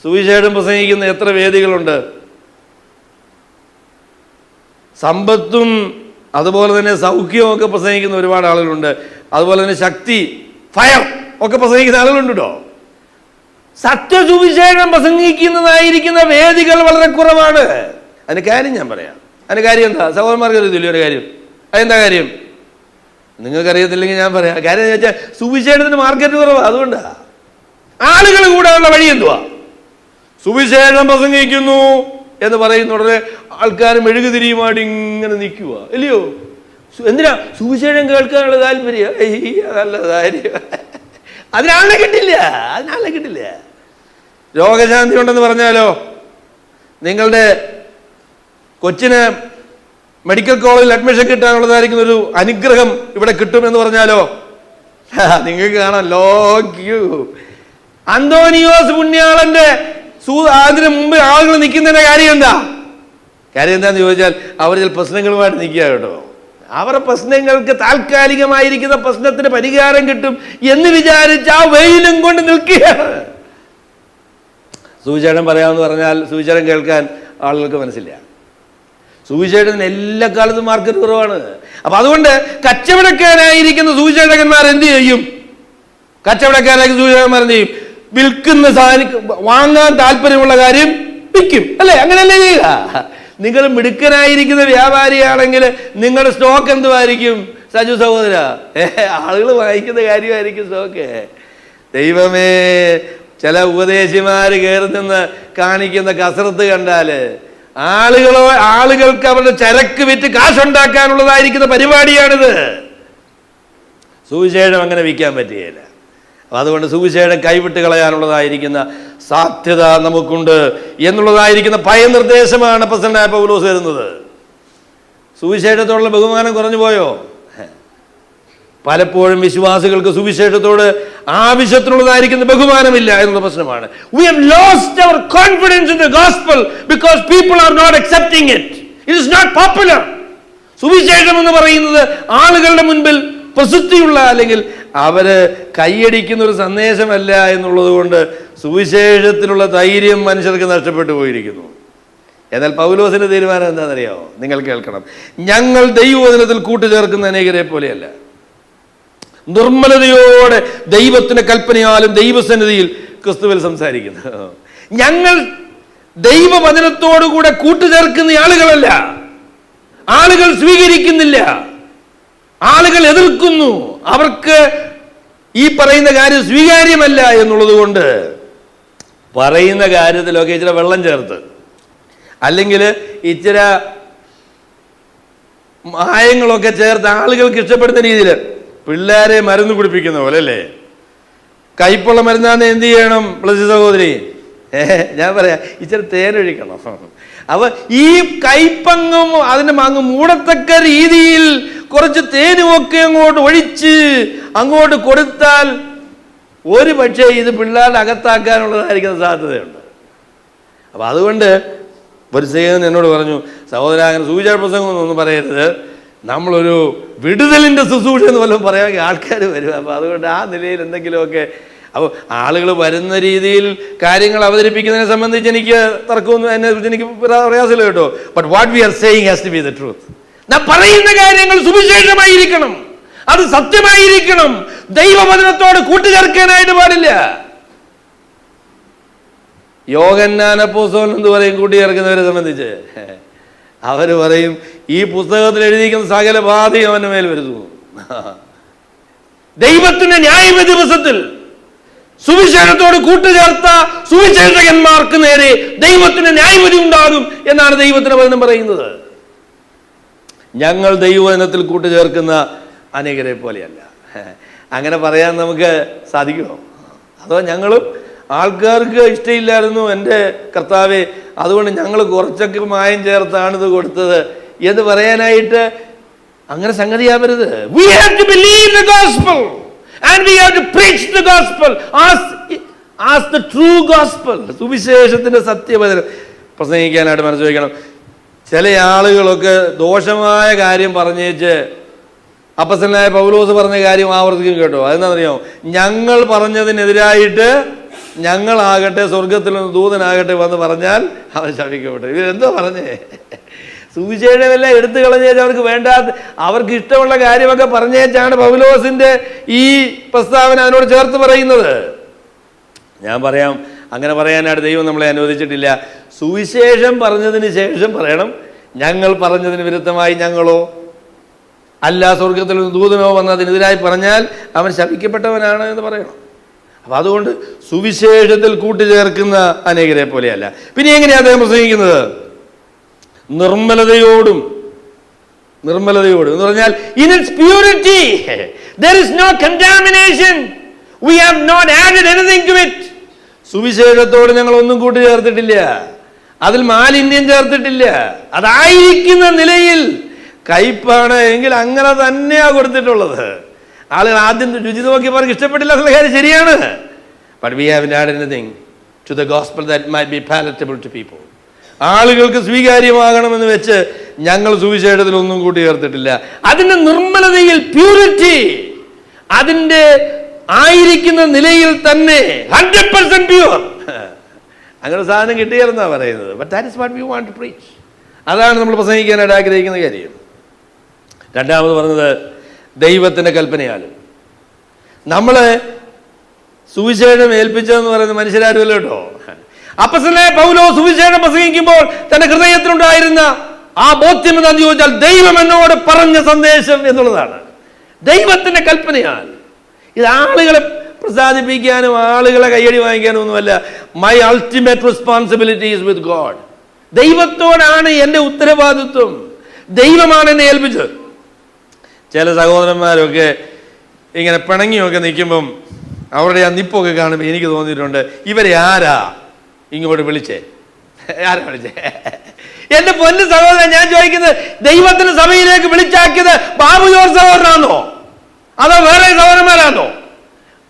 സുവിശേഷം പ്രസംഗിക്കുന്ന എത്ര വേദികളുണ്ട്. സമ്പത്തും അതുപോലെ തന്നെ സൗഖ്യവും ഒക്കെ പ്രസംഗിക്കുന്ന ഒരുപാട് ആളുകളുണ്ട്. അതുപോലെ തന്നെ ശക്തി, ഫയർ ഒക്കെ പ്രസംഗിക്കുന്ന ആളുകളുണ്ട് കേട്ടോ. സത്യസുവിശേഷം പ്രസംഗിക്കുന്നതായിരിക്കുന്ന വേദികൾ വളരെ കുറവാണ്. അതിന് കാര്യം ഞാൻ പറയാം. അതിന് കാര്യം എന്താ? സഹോദരന്മാർക്ക് അറിയത്തില്ല ഒരു കാര്യം. അതെന്താ കാര്യം? നിങ്ങൾക്കറിയത്തില്ലെങ്കിൽ ഞാൻ പറയാം. കാര്യം എന്ന് വെച്ചാൽ സുവിശേഷത്തിന് മാർക്കറ്റ് കുറവാണ്. അതുകൊണ്ടാണ്. ആളുകൾ കൂടാനുള്ള വഴി എന്തുവാ? സുവിശേഷം പ്രസംഗിക്കുന്നു എന്ന് പറയുന്ന ഉടനെ ആൾക്കാർ മെഴുകുതിരിയുമായിട്ട് ഇങ്ങനെ നിൽക്കുക, അല്ലയോ? എന്തിനാ? സുവിശേഷം കേൾക്കാനുള്ള താല്പര്യം. നല്ല കാര്യം. അതിനാളെ കിട്ടില്ല. രോഗശാന്തി ഉണ്ടെന്ന് പറഞ്ഞാലോ, നിങ്ങളുടെ കൊച്ചിന് മെഡിക്കൽ കോളേജിൽ അഡ്മിഷൻ കിട്ടാനുള്ളതായിരിക്കുന്ന ഒരു അനുഗ്രഹം ഇവിടെ കിട്ടുമെന്ന് പറഞ്ഞാലോ, നിങ്ങൾക്ക് കാണാം ലോങ് ക്യൂ. അന്തോണിയോസ് പുണ്യാളന്റെ അതിന് മുമ്പ് ആളുകൾ നിൽക്കുന്നതിന്റെ കാര്യം എന്താന്ന് ചോദിച്ചാൽ, അവർ ചില പ്രശ്നങ്ങളുമായിട്ട് നിൽക്കുക കേട്ടോ. അവരുടെ പ്രശ്നങ്ങൾക്ക് താൽക്കാലികമായിരിക്കുന്ന പ്രശ്നത്തിന് പരിഹാരം കിട്ടും എന്ന് വിചാരിച്ച് ആ വെയിലും കൊണ്ട് നിൽക്കുകയാണ്. സുവിശേഷം പറയാമെന്ന് പറഞ്ഞാൽ സുവിശേഷം കേൾക്കാൻ ആളുകൾക്ക് മനസ്സില്ല. സുവിശേഷത്തിന് എല്ലാ കാലത്തും മാർക്കറ്റ് കുറവാണ്. അപ്പൊ അതുകൊണ്ട് കച്ചവടക്കാരായിരിക്കുന്ന സുവിശേഷകന്മാർ എന്ത് ചെയ്യും? വിൽക്കുന്ന സാധനം വാങ്ങാൻ താല്പര്യമുള്ള കാര്യം വിൽക്കും, അല്ലേ? അങ്ങനെയല്ലേ ചെയ്യുക? നിങ്ങൾ മിടുക്കനായിരിക്കുന്ന വ്യാപാരിയാണെങ്കിൽ നിങ്ങളുടെ സ്റ്റോക്ക് എന്തുമായിരിക്കും സജു സഹോദര? ആളുകൾ വാങ്ങിക്കുന്ന കാര്യമായിരിക്കും സ്റ്റോക്ക്. ദൈവമേ, ചില ഉപദേശിമാര് കയറി നിന്ന് കാണിക്കുന്ന കസരത്ത് കണ്ടാല് ആളുകൾക്ക് അവരുടെ ചരക്ക് വിറ്റ് കാശുണ്ടാക്കാനുള്ളതായിരിക്കുന്ന പരിപാടിയാണിത്. സുവിശേഷം അങ്ങനെ വിൽക്കാൻ പറ്റുകയില്ല. അതുകൊണ്ട് സുവിശേഷം കൈവിട്ട് കളയാനുള്ളതായിരിക്കുന്ന സാധ്യത നമുക്കുണ്ട് എന്നുള്ളതായിരിക്കുന്ന ഭയനിർദ്ദേശമാണ് അപ്പോസ്തലനായ പൗലോസ് വരുന്നത്. സുവിശേഷത്തോടുള്ള ബഹുമാനം കുറഞ്ഞു പോയോ? പലപ്പോഴും വിശ്വാസികൾക്ക് സുവിശേഷത്തോട് ആവശ്യത്തിനുള്ളതായിരിക്കുന്ന ബഹുമാനമില്ല എന്നുള്ള പ്രശ്നമാണ്. We have lost our confidence in the gospel because people are not accepting it. It is not popular. സുവിശേഷം എന്ന് പറയുന്നത് ആളുകളുടെ മുൻപിൽ പ്രസിദ്ധിയുള്ള, അല്ലെങ്കിൽ അവര് കൈയടിക്കുന്ന ഒരു സന്ദേശമല്ല എന്നുള്ളത് കൊണ്ട് സുവിശേഷത്തിലുള്ള ധൈര്യം മനുഷ്യർക്ക് നഷ്ടപ്പെട്ടു പോയിരിക്കുന്നു. എന്നാൽ പൗലോസിന്റെ തീരുമാനം എന്താണെന്നറിയാമോ? നിങ്ങൾ കേൾക്കണം. ഞങ്ങൾ ദൈവവചനത്തിൽ കൂട്ടുചേർക്കുന്ന അനേകരെ പോലെയല്ല, നിർമ്മലതയോടെ ദൈവത്തിന്റെ കൽപ്പനയാലും ദൈവസന്നിധിയിൽ ക്രിസ്തുവിൽ സംസാരിക്കുന്നു. ഞങ്ങൾ ദൈവവചനത്തോടുകൂടെ കൂട്ടുചേർക്കുന്ന ആളുകളല്ല. ആളുകൾ സ്വീകരിക്കുന്നില്ല, ആളുകൾ എതിർക്കുന്നു. അവർക്ക് ഈ പറയുന്ന കാര്യം സ്വീകാര്യമല്ല എന്നുള്ളത് കൊണ്ട് പറയുന്ന കാര്യത്തിലൊക്കെ ഇച്ചിരി വെള്ളം ചേർത്ത്, അല്ലെങ്കിൽ ഇച്ചിരി മായങ്ങളൊക്കെ ചേർത്ത് ആളുകൾക്ക് ഇഷ്ടപ്പെടുന്ന രീതിയിൽ പിള്ളേരെ മരുന്ന് കുടിപ്പിക്കുന്ന പോലെ, അല്ലേ? കയ്പുള്ള മരുന്നാന്ന് എന്ത് ചെയ്യണം പ്ലസ് സഹോദരി? ഞാൻ പറയാം, ഇച്ചിരി തേനൊഴിക്കണം. അപ്പൊ ഈ കയ്പങ്ങും അതിന്റെ അങ്ങ് മൂടത്തക്ക രീതിയിൽ കുറച്ച് തേനുമൊക്കെ അങ്ങോട്ട് ഒഴിച്ച് അങ്ങോട്ട് കൊടുത്താൽ ഒരു പക്ഷേ ഇത് പിള്ളേരുടെ അകത്താക്കാനുള്ളതായിരിക്കുന്ന സാധ്യതയുണ്ട്. അപ്പൊ അതുകൊണ്ട് ഒരു സേവൻ എന്നോട് പറഞ്ഞു, സഹോദര, അങ്ങനെ സുവിശേഷ പ്രസംഗം ഒന്നും പറയരുത്, നമ്മളൊരു വിടുതലിന്റെ ശുശ്രൂഷ എന്ന് വല്ലതും പറയാമെങ്കിൽ ആൾക്കാർ വരും. അപ്പൊ അതുകൊണ്ട് ആ നിലയിൽ എന്തെങ്കിലുമൊക്കെ, അപ്പോൾ ആളുകൾ വരുന്ന രീതിയിൽ കാര്യങ്ങൾ അവതരിപ്പിക്കുന്നതിനെ സംബന്ധിച്ച് എനിക്ക് തർക്കമൊന്നും എന്നെ കുറിച്ച് എനിക്ക് പ്രയാസമില്ല കേട്ടോ. But what we are saying has to be the truth. നാം പറയുന്ന കാര്യങ്ങൾ സുവിശേഷമായിരിക്കണം, അത് സത്യമായിരിക്കണം, ദൈവവചനത്തോട് കൂട്ടിച്ചേർക്കാനായിട്ട് പാടില്ല. യോഹന്നാൻ അപ്പോസ്തലൻ എന്ന് പറയും കൂട്ടിച്ചേർക്കുന്നവരെ സംബന്ധിച്ച്. അവര് പറയും, ഈ പുസ്തകത്തിൽ എഴുതിയിരിക്കുന്ന സകല ബാധയും അവന്റെ മേൽ വരുന്നു. ദൈവത്തിന്റെ ന്യായവിധി ദിവസത്തിൽ സുവിശേഷത്തോട് കൂട്ടുചേർത്ത സുവിശേഷകന്മാർക്ക് നേരെ ദൈവത്തിന്റെ ന്യായവിധി ഉണ്ടാകും എന്നാണ് ദൈവത്തിന്റെ വചനം പറയുന്നത്. ഞങ്ങൾ ദൈവവചനത്തിൽ കൂട്ടുചേർക്കുന്ന അനേകരെ പോലെയല്ല. അങ്ങനെ പറയാൻ നമുക്ക് സാധിക്കുമോ? അതോ ഞങ്ങളും ആൾക്കാർക്ക് ഇഷ്ടമില്ലായിരുന്നു എൻ്റെ കർത്താവെ, അതുകൊണ്ട് ഞങ്ങൾ കുറച്ചൊക്കെ മായം ചേർത്താണ് ഇത് കൊടുത്തത് എന്ന് പറയാനായിട്ട് അങ്ങനെ സംഗതിയാവരുത്. We have to believe the gospel and we have to preach the gospel. As the true gospel, സുവിശേഷത്തിന്റെ സത്യവചനം പ്രസംഗിക്കാനായിട്ട് മനസ്സ് വയ്ക്കണം. ചില ആളുകളൊക്കെ ദോഷമായ കാര്യം പറഞ്ഞേച്ച് അപ്പസ്തലനായ പൗലോസ് പറഞ്ഞ കാര്യം ആവർത്തിക്കും. കേട്ടോ, അതെന്താണെന്നറിയോ? ഞങ്ങൾ പറഞ്ഞതിനെതിരായിട്ട് ഞങ്ങളാകട്ടെ സ്വർഗത്തിൽ നിന്ന് ദൂതനാകട്ടെ വന്ന് പറഞ്ഞാൽ അവൻ ശപിക്കപ്പെട്ടു. ഇവരെന്തോ പറഞ്ഞേ? സുവിശേഷമെല്ലാം എടുത്തു കളഞ്ഞേച്ച് അവർക്ക് വേണ്ടാത്ത, അവർക്ക് ഇഷ്ടമുള്ള കാര്യമൊക്കെ പറഞ്ഞേച്ചാണ് പൗലോസിന്റെ ഈ പ്രസ്താവന അതിനോട് ചേർത്ത് പറയുന്നത്. ഞാൻ പറയാം, അങ്ങനെ പറയാനായിട്ട് ദൈവം നമ്മളെ അനുവദിച്ചിട്ടില്ല. സുവിശേഷം പറഞ്ഞതിന് ശേഷം പറയണം, ഞങ്ങൾ പറഞ്ഞതിന് വിരുദ്ധമായി ഞങ്ങളോ അല്ല സ്വർഗത്തിൽ നിന്ന് ദൂതനോ വന്നതിനെതിരായി പറഞ്ഞാൽ അവൻ ശപിക്കപ്പെട്ടവനാണ് എന്ന് പറയണം. അപ്പം അതുകൊണ്ട് സുവിശേഷത്തിൽ കൂട്ടിച്ചേർക്കുന്ന അനേകരെ പോലെയല്ല. പിന്നെ എങ്ങനെയാണ് അദ്ദേഹം പ്രസംഗിക്കുന്നത്? നിർമ്മലതയോടും എന്ന് പറഞ്ഞാൽ in its purity, there is no contamination, we have not added anything to it. സുവിശേഷത്തോട് ഞങ്ങൾ ഒന്നും കൂട്ടി ചേർത്തിട്ടില്ല, അതിൽ മാലിന്യം ചേർത്തിട്ടില്ല. അതായിരിക്കുന്ന നിലയിൽ കയ്പാണ് എങ്കിൽ അങ്ങനെ തന്നെയാ കൊടുത്തിട്ടുള്ളത്. ആളുകൾ ആദ്യം രുചി നോക്കിയവർക്ക് ഇഷ്ടപ്പെട്ടില്ല എന്നുള്ള കാര്യം ശരിയാണ്. But we haven't added anything to the gospel that might be palatable to people. ആളുകൾക്ക് സ്വീകാര്യമാകണമെന്ന് വെച്ച് ഞങ്ങൾ സുവിശേഷത്തിൽ ഒന്നും കൂട്ടി ചേർത്തിട്ടില്ല. അതിന്റെ നിർമ്മലതയിൽ, പ്യൂരിറ്റി, അതിന്റെ ആയിരിക്കുന്ന നിലയിൽ തന്നെ 100% പ്യൂർ, അങ്ങനെ സാധനം കിട്ടിയാലെന്നാ പറയുന്നത്. But that is what we want to preach. അതാണ് നമ്മൾ പ്രസംഗിക്കാനായിട്ട് ആഗ്രഹിക്കുന്ന കാര്യം. രണ്ടാമത് പറഞ്ഞത് ദൈവത്തിന്റെ കൽപ്പനയാലും. നമ്മള് സുവിശേഷം ഏൽപ്പിച്ചതെന്ന് പറയുന്നത് മനുഷ്യരാരുമല്ലോ കേട്ടോ. അപ്പോസ്തലനായ പൗലോസ് സുവിശേഷം പ്രസംഗിക്കുമ്പോൾ തന്റെ ഹൃദയത്തിലുണ്ടായിരുന്ന ആ ബോധ്യം എന്താണെന്ന് ചോദിച്ചാൽ, ദൈവം എന്നോട് പറഞ്ഞ സന്ദേശം എന്നുള്ളതാണ്. ദൈവത്തിന്റെ കൽപ്പനയാൽ. ഇത് ആളുകളെ പ്രസാദിപ്പിക്കാനും ആളുകളെ കയ്യടി വാങ്ങിക്കാനും ഒന്നുമല്ല. My ultimate responsibility is with God. ദൈവത്തോടാണ് എൻ്റെ ഉത്തരവാദിത്വം. ദൈവമാണ് എന്നെ ഏൽപ്പിച്ചത്. ചില സഹോദരന്മാരൊക്കെ ഇങ്ങനെ പിണങ്ങിയൊക്കെ നിൽക്കുമ്പം അവരുടെ ആ നിപ്പൊക്കെ കാണുമ്പോൾ എനിക്ക് തോന്നിയിട്ടുണ്ട്, ഇവരെ ആരാ ഇങ്ങോട്ട് വിളിച്ചേ? ആരാ വിളിച്ചേ? എന്റെ പൊന്നു സഹോദരൻ, ഞാൻ ചോദിക്കുന്നത്, ദൈവത്തിന്റെ സഭയിലേക്ക് വിളിച്ചാക്കിയത് ബാബു ജോർജ് സഹോദരനാണോ അതോ വേറെ സഹോദരന്മാരാണോ?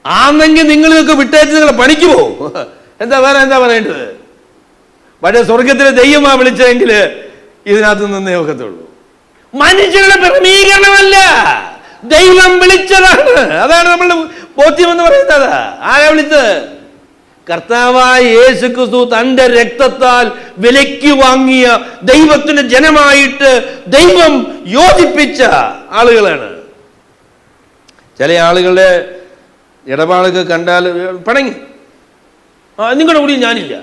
ആണെങ്കിൽ നിങ്ങളൊക്കെ വിട്ടേച്ച് നിങ്ങൾ പണിക്ക് പോകും. എന്താ പറയേണ്ടത്? പക്ഷേ സ്വർഗത്തിലെ ദൈവമാ വിളിച്ചെങ്കിൽ ഇതിനകത്ത് നിന്നേ ഒക്കത്തുള്ളൂ. മനുഷ്യരുടെ ക്രമീകരണമല്ല, ദൈവം വിളിച്ചതാണ്. അതാണ് നമ്മളുടെ ബോധ്യം എന്ന് പറയുന്നത്. ആരാ വിളിച്ചത്? കർത്താവായ യേശുക്രിസ്തു തന്റെ രക്തത്താൽ വിലയ്ക്ക് വാങ്ങിയ ദൈവത്തിന്റെ ജനമായിട്ട് ദൈവം യോജിപ്പിച്ച ആളുകളാണ്. ചില ആളുകളുടെ ഇടപാടൊക്കെ കണ്ടാൽ പിണങ്ങി, നിങ്ങളുടെ കൂടി ഞാനില്ല.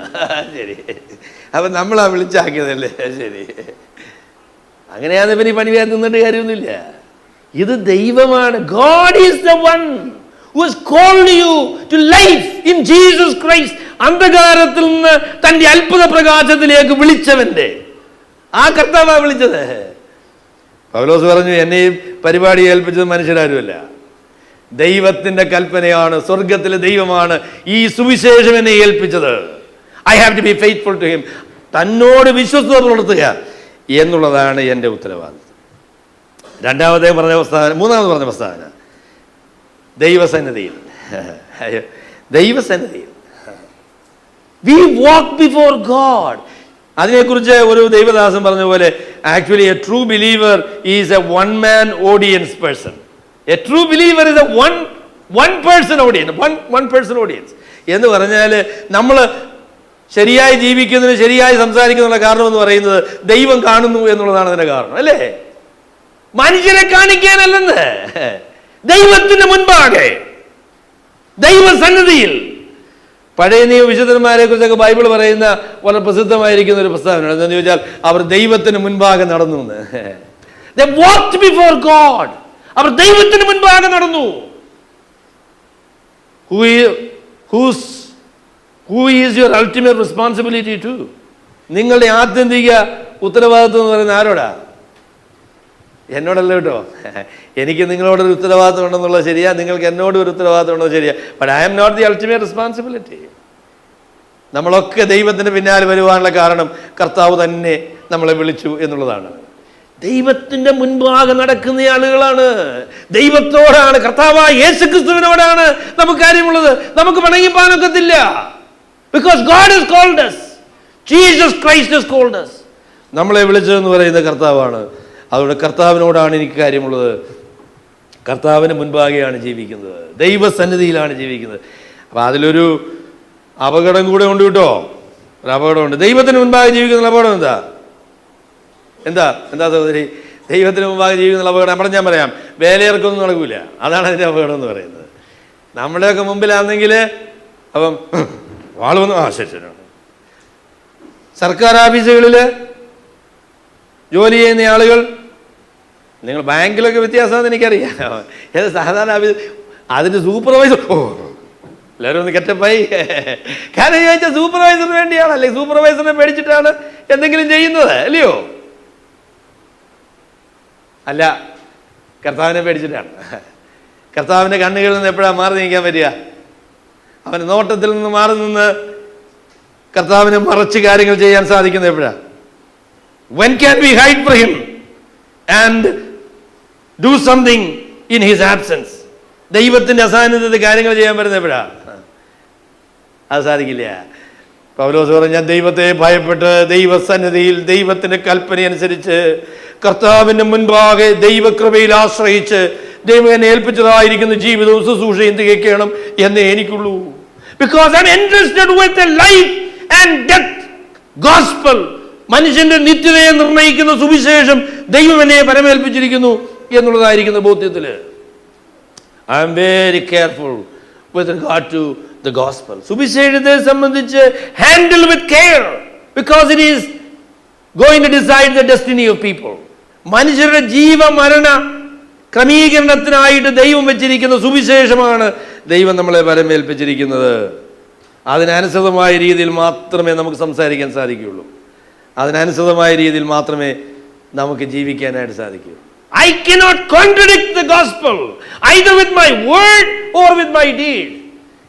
ശരി, അപ്പൊ നമ്മളാ വിളിച്ചാക്കിയതല്ലേ? ശരി, അങ്ങനെയാന്ന് പിന്നെ പണി വേഗം നിന്നിട്ട് കാര്യമൊന്നുമില്ല. ഇത് ദൈവമാണ്. God is the one who has called you to life in Jesus Christ. അന്ധകാരത്തിൽ നിന്ന് തന്റെ അത്ഭുത പ്രകാശത്തിലേക്ക് വിളിച്ചവന്റെ ആ കർത്താവാ വിളിച്ചത്. പൗലോസ് പറഞ്ഞു, എന്നെയും പരിപാടി ഏൽപ്പിച്ചത് മനുഷ്യരാരുമല്ല, ദൈവത്തിന്റെ കൽപ്പനയാണ്. സ്വർഗത്തിലെ ദൈവമാണ് ഈ സുവിശേഷം എന്നെ ഏൽപ്പിച്ചത്. I have to be faithful to him. തന്നോട് വിശ്വസ്തത പുലർത്തുക എന്നുള്ളതാണ് എൻ്റെ ഉത്തരവാദിത്വം. മൂന്നാമത് പറഞ്ഞ പ്രസ്താവന ദൈവസന്നിധിയിൽ. വി വാക്ക് ബിഫോർ ഗോഡ്. അതിനെക്കുറിച്ച് ഒരു ദൈവദാസൻ പറഞ്ഞ പോലെ, actually A true believer is A one man audience person. A true believer is A one person audience എന്ന് പറഞ്ഞാൽ, നമ്മൾ ശരിയായി ജീവിക്കുന്നതിന്, ശരിയായി സംസാരിക്കുന്നതിനുള്ള കാരണം എന്ന് പറയുന്നത് ദൈവം കാണുന്നു എന്നുള്ളതാണ് അതിന്റെ കാരണം, അല്ലേ? മനുഷ്യരെ കാണിക്കാനല്ലെന്ന്, ദൈവത്തിന് മുൻപാകെ, ദൈവസന്നിധിയിൽ. പഴയ നിയമ വിശുദ്ധന്മാരെ കുറിച്ചൊക്കെ ബൈബിൾ പറയുന്ന വളരെ പ്രസിദ്ധമായിരിക്കുന്ന ഒരു പ്രസ്താവന എന്താണെന്ന് ചോദിച്ചാൽ, അവർ ദൈവത്തിന് മുൻപാകെ നടന്നു എന്ന്. They walked before God. അവർ ദൈവത്തിന് മുൻപാകെ നടന്നു. Who is your ultimate responsibility to? നിങ്ങളുടെ ആത്യന്തിക ഉത്തരവാദിത്വം എന്ന് പറയുന്നത് ആരോടാ? എന്നോടല്ല കേട്ടോ. എനിക്ക് നിങ്ങളോടൊരു ഉത്തരവാദിത്വം ഉണ്ടെന്നുള്ളത് ശരിയാ, നിങ്ങൾക്ക് എന്നോട് ഒരു ഉത്തരവാദിത്വം ഉള്ളത് ശരിയാ. But I am not the ultimate responsibility. നമ്മളൊക്കെ ദൈവത്തിന് പിന്നാലെ വരുവാനുള്ള കാരണം കർത്താവ് തന്നെ നമ്മളെ വിളിച്ചു എന്നുള്ളതാണ്. ദൈവത്തിന്റെ മുൻപാകെ നടക്കുന്ന ആളുകളാണ്. ദൈവത്തോടാണ്, കർത്താവായ യേശുക്രിസ്തുവിനോടാണ് നമുക്ക് കാര്യമുള്ളത്. നമുക്ക് പിണങ്ങിപ്പാനൊക്കത്തില്ല. Because God has called us. Jesus Christ has called us. നമ്മളെ വിളിച്ചതെന്ന് പറയുന്ന കർത്താവാണ്. അതുകൊണ്ട് കർത്താവിനോടാണ് എനിക്ക് കാര്യമുള്ളത്. കർത്താവിന് മുൻപാകെയാണ് ജീവിക്കുന്നത്, ദൈവസന്നിധിയിലാണ് ജീവിക്കുന്നത്. അപ്പം അതിലൊരു അപകടം കൂടെ ഉണ്ട് കേട്ടോ. ഒരു അപകടമുണ്ട്. ദൈവത്തിന് മുൻപാകെ ജീവിക്കുന്ന അപകടം എന്താ സഹോദരി? ദൈവത്തിന് മുമ്പാകെ ജീവിക്കുന്ന അപകടം അവിടെ ഞാൻ പറയാം. വേലയിറക്കൊന്നും നടക്കൂല. അതാണ് അതിൻ്റെ അപകടം എന്ന് പറയുന്നത്. നമ്മുടെയൊക്കെ മുമ്പിലാണെങ്കിൽ അപ്പം വാള് വന്നു, ശരി ശരി. സർക്കാർ ഓഫീസുകളിൽ ജോലി ചെയ്യുന്ന ആളുകൾ, നിങ്ങൾ ബാങ്കിലൊക്കെ വ്യത്യാസമാണെന്ന് എനിക്കറിയാം. ഏത് സാധാരണ ഓഫീസ്, അതിൻ്റെ സൂപ്പർവൈസർ, എല്ലാവരും ഒന്ന് കെറ്റപ്പായി. കാരണം ചോദിച്ചാൽ സൂപ്പർവൈസറിന് വേണ്ടിയാണ്, അല്ലെങ്കിൽ സൂപ്പർവൈസറിനെ പേടിച്ചിട്ടാണ് എന്തെങ്കിലും ചെയ്യുന്നത്, അല്ലയോ? അല്ല, കർത്താവിനെ പേടിച്ചിട്ടാണ്. കർത്താവിൻ്റെ കണ്ണുകളിൽ നിന്ന് എപ്പോഴാണ് മാറി നീക്കാൻ പറ്റുക? അവൻ്റെ നോട്ടത്തിൽ നിന്ന് മാറി നിന്ന് കർത്താവിനെ മറച്ച് കാര്യങ്ങൾ ചെയ്യാൻ സാധിക്കുന്നത് എപ്പോഴാണ്? When can we hide for him and do something in his absence? ദൈവത്തിൻ്റെ അസാന്നിധ്യത്തിൽ കാര്യങ്ങൾ ചെയ്യാൻ പറ്റുന്നത് എപ്പോഴാണ്? അത് സാധിക്കില്ല. പൗലോസ് പറഞ്ഞു, ഞാൻ ദൈവത്തെ ഭയപ്പെട്ട് ദൈവസന്നിധിയിൽ ദൈവത്തിൻ്റെ കൽപ്പന അനുസരിച്ച് കർത്താവിൻ്റെ മുൻപാകെ ദൈവകൃപയിൽ ആശ്രയിച്ച് ദൈവം എന്നെ ഏൽപ്പിച്ചതായിരിക്കുന്ന ജീവിതവും ശുശ്രൂഷയും തികയ്ക്കണം എന്നേ എനിക്കുള്ളൂ. Because I'm interested with the life and death gospel. മനുഷ്യന്റെ നിത്യതയെ നിർണ്ണയിക്കുന്ന സുവിശേഷം ദൈവം എന്നെ പരമേൽപ്പിച്ചിരിക്കുന്നു എന്നുള്ളതായിരിക്കുന്ന ബോധ്യത്തിൽ I am very careful with regard to the gospel. സുവിശേഷത്തെ സംബന്ധിച്ച് handle with care because it is going to decide the destiny of people. മനുഷ്യരുടെ ജീവമരണ ക്രമീകരണത്തിനായിട്ട് ദൈവം വെച്ചിരിക്കുന്ന സുവിശേഷമാണ് ദൈവം നമ്മളെ പരമേൽപ്പിച്ചിരിക്കുന്നത്. അതിനനുസൃതമായ രീതിയിൽ മാത്രമേ നമുക്ക് സംസാരിക്കാൻ സാധിക്കുകയുള്ളൂ. അതിനനുസൃതമായ രീതിയിൽ മാത്രമേ നമുക്ക് ജീവിക്കാനായിട്ട് സാധിക്കൂ. I cannot contradict the gospel either with my word or with my deed.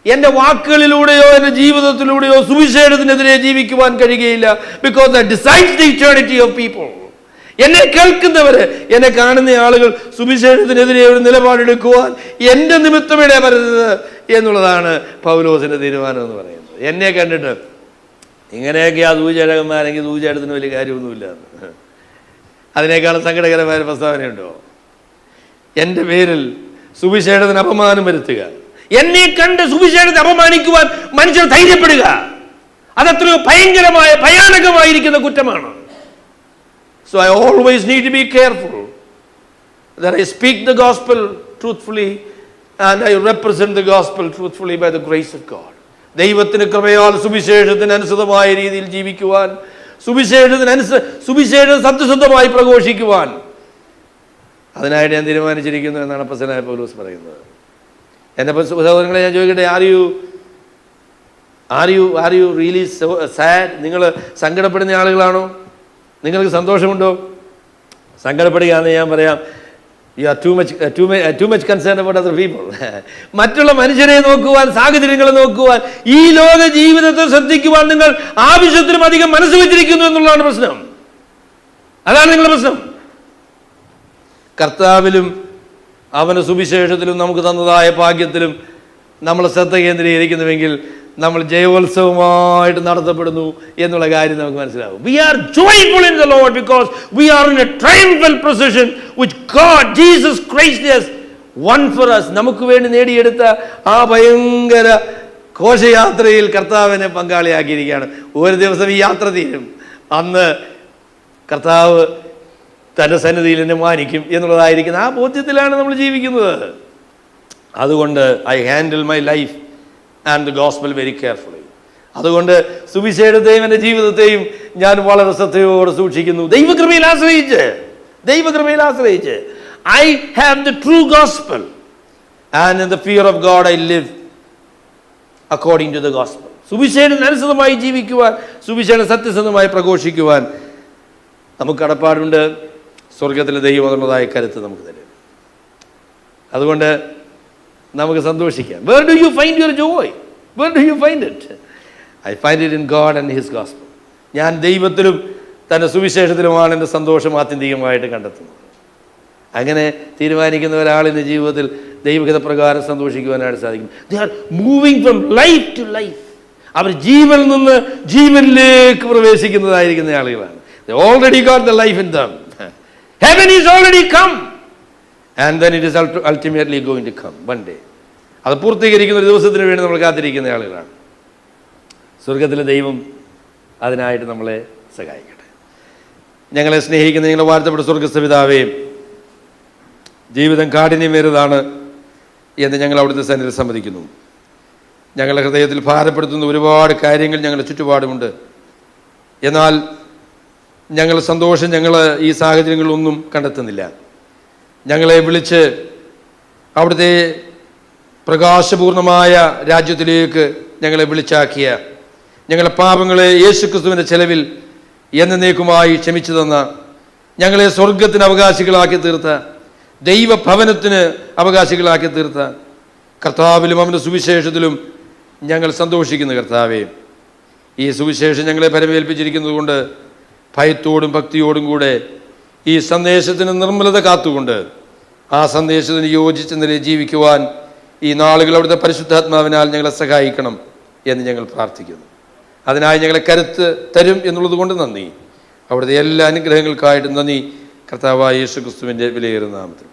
എൻ്റെ വാക്കുകളിലൂടെയോ എൻ്റെ ജീവിതത്തിലൂടെയോ സുവിശേഷത്തിനെതിരെ ജീവിക്കുവാൻ കഴിയുകയില്ല. Because that decides the eternity of people. എന്നെ കേൾക്കുന്നവര്, എന്നെ കാണുന്ന ആളുകൾ സുവിശേഷത്തിനെതിരെ ഒരു നിലപാടെടുക്കുവാൻ എൻ്റെ നിമിത്തം ഇടവരരുത് എന്നുള്ളതാണ് പൗലോസിന്റെ തീരുമാനം എന്ന് പറയുന്നത്. എന്നെ കണ്ടിട്ട് ഇങ്ങനെയൊക്കെ ആ സൂചേടകന്മാരെങ്കിൽ സൂചേടത്തിന് വലിയ കാര്യമൊന്നുമില്ല. അതിനേക്കാളും സങ്കടകരമായ പ്രസ്താവനയുണ്ടോ? എൻ്റെ പേരിൽ സുവിശേഷത്തിന് അപമാനം വരുത്തുക, എന്നെ കണ്ട് സുവിശേഷത്തെ അപമാനിക്കുവാൻ മനുഷ്യർ ധൈര്യപ്പെടുക, അതത്രയോ ഭയങ്കരമായ ഭയാനകമായിരിക്കുന്ന കുറ്റമാണ്. So I always need to be careful that I speak the gospel truthfully and I represent the gospel truthfully by the grace of God. ദൈവത്തിന് കൃപയാൽ സുവിശേഷത്തിന് അനുസൃതമായ രീതിയിൽ ജീവിക്കുവാൻ, സുവിശേഷം സത്യസന്ധമായി പ്രഘോഷിക്കുവാൻ അതിനായിട്ട് ഞാൻ തീരുമാനിച്ചിരിക്കുന്നു എന്നാണ് അപ്പോസ്തലനായ പൗലോസ് പറയുന്നത്. എൻ്റെ സഹോദരങ്ങളെ, ഞാൻ ചോദിക്കട്ടെ, ആർ യു റിയലി സാഡ്? നിങ്ങൾ സങ്കടപ്പെടുന്ന ആളുകളാണോ? നിങ്ങൾക്ക് സന്തോഷമുണ്ടോ? സങ്കടപ്പെടുകയാണെന്ന് ഞാൻ പറയാം, you R too much concerned about other people. മറ്റുള്ള മനുഷ്യരെ നോക്കുവാൻ, സാഹചര്യങ്ങളെ നോക്കുവാൻ, ഈ ലോക ജീവിതത്തെ ശ്രദ്ധിക്കുവാൻ നിങ്ങൾ ആവശ്യത്തിനും അധികം മനസ്സ് വെച്ചിരിക്കുന്നു എന്നുള്ളതാണ് പ്രശ്നം. അതാണ് നിങ്ങളുടെ പ്രശ്നം. കർത്താവിലും അവൻ്റെ സുവിശേഷത്തിലും നമുക്ക് തന്നതായ ഭാഗ്യത്തിലും നമ്മൾ ശ്രദ്ധ കേന്ദ്രീകരിക്കുന്നുവെങ്കിൽ നമ്മൾ ജയോത്സവമായിട്ട് നടത്തപ്പെടുന്നു എന്നുള്ള കാര്യം നമുക്ക് മനസ്സിലാവും. We are joyful in the Lord because we are in a triumphal procession which God, Jesus Christ has won for us. നമുക്ക് വേണ്ടി നേടിയെടുത്ത ആ ഭയങ്കര ഘോഷയാത്രയിൽ കർത്താവിനെ പങ്കാളിയാക്കിയിരിക്കുകയാണ്. ഒരു ദിവസം ഈ യാത്ര തീരും, അന്ന് കർത്താവ് തൻ്റെ സന്നിധിയിൽ എന്നെ മാനിക്കും എന്നുള്ളതായിരിക്കുന്ന ആ ബോധ്യത്തിലാണ് നമ്മൾ ജീവിക്കുന്നത്. അതുകൊണ്ട് I handle my life and the gospel very carefully. അതുകൊണ്ട് സുവിശേഷത്തെയും എൻ്റെ ജീവിതത്തെയും ഞാൻ വളരെ ശ്രദ്ധയോടെ സൂക്ഷിക്കുന്നു. ദൈവകൃപയിൽ ആശ്രയിച്ച് I have the true gospel and in the fear of God I live according to the gospel. സുവിശേഷത്തിന് അനുസൃതമായി ജീവിക്കുവാൻ, സുവിശേഷം സത്യസന്ധമായി പ്രഘോഷിക്കുവാൻ നമുക്ക് കടപ്പാടുണ്ട്. സ്വർഗത്തിലെ ദൈവം എന്നുള്ളതായ കരുത്ത് നമുക്ക് തരും. അതുകൊണ്ട് നമുക്ക് സന്തോഷിക്കാം. Where do you find your joy? Where do you find it? I find it in God and His gospel. ഞാൻ ദൈവത്തിലും തൻ്റെ സുവിശേഷത്തിലുമാണ് എൻ്റെ സന്തോഷം ആത്യന്തികമായിട്ട് കണ്ടെത്തുന്നത്. അങ്ങനെ തീരുമാനിക്കുന്ന ഒരാളിൻ്റെ ജീവിതത്തിൽ ദൈവഹിത പ്രകാരം സന്തോഷിക്കുവാനായിട്ട് സാധിക്കും. They are moving from life to life. അവർ ജീവനിൽ നിന്ന് ജീവനിലേക്ക് പ്രവേശിക്കുന്നതായിരിക്കുന്ന ആളുകളാണ്. They already got the life in them. Heaven is already come. And then it is ultimately going to come one day. അത് പൂർത്തീകരിക്കുന്ന ഒരു ദിവസത്തിന് വേണ്ടി നമ്മൾ കാത്തിരിക്കുന്ന ആളുകളാണ്. സ്വർഗത്തിലെ ദൈവം അതിനായിട്ട് നമ്മളെ സഹായിക്കട്ടെ. ഞങ്ങളെ സ്നേഹിക്കുന്ന ഞങ്ങളെ വാഴ്ത്തപ്പെട്ട സ്വർഗസ്ഥ പിതാവേ, ജീവിതം കാഠിന്യമേറിയതാണ് എന്ന് ഞങ്ങൾ അവിടുത്തെ സന്നിധിയിൽ സമ്മതിക്കുന്നു. ഞങ്ങളുടെ ഹൃദയത്തിൽ ഭാരപ്പെടുത്തുന്ന ഒരുപാട് കാര്യങ്ങൾ ഞങ്ങളുടെ ചുറ്റുപാടുമുണ്ട്. എന്നാൽ ഞങ്ങളുടെ സന്തോഷം ഞങ്ങൾ ഈ സാഹചര്യങ്ങളിലൊന്നും കണ്ടെത്തുന്നില്ല. ഞങ്ങളെ വിളിച്ച് അവിടുത്തെ പ്രകാശപൂർണമായ രാജ്യത്തിലേക്ക് ഞങ്ങളെ വിളിച്ചാക്കിയ, ഞങ്ങളുടെ പാപങ്ങളെ യേശുക്രിസ്തുവിൻ്റെ ചെലവിൽ എന്നേക്കുമായി ക്ഷമിച്ചു തന്ന, ഞങ്ങളെ സ്വർഗത്തിന് അവകാശികളാക്കി തീർത്ത, ദൈവഭവനത്തിന് അവകാശികളാക്കി തീർത്ത കർത്താവിലും അവൻ്റെ സുവിശേഷത്തിലും ഞങ്ങൾ സന്തോഷിക്കുന്ന കർത്താവേ, ഈ സുവിശേഷം ഞങ്ങളെ പരമേൽപ്പിച്ചിരിക്കുന്നത് കൊണ്ട് ഭയത്തോടും ഭക്തിയോടും കൂടെ ഈ സന്ദേശത്തിന് നിർമ്മലത കാത്തുകൊണ്ട് ആ സന്ദേശത്തിന് യോജിച്ച നിലയിൽ ജീവിക്കുവാൻ ഈ നാളുകൾ അവിടുത്തെ പരിശുദ്ധാത്മാവിനാൽ ഞങ്ങളെ സഹായിക്കണം എന്ന് ഞങ്ങൾ പ്രാർത്ഥിക്കുന്നു. അതിനായി ഞങ്ങളെ കരുത്ത് തരും എന്നുള്ളത് കൊണ്ട് നന്ദി. അവിടുത്തെ എല്ലാ അനുഗ്രഹങ്ങൾക്കായിട്ടും നന്ദി. കർത്താവായ യേശുക്രിസ്തുവിൻ്റെ വിലയേറുന്ന നാമത്തിൽ.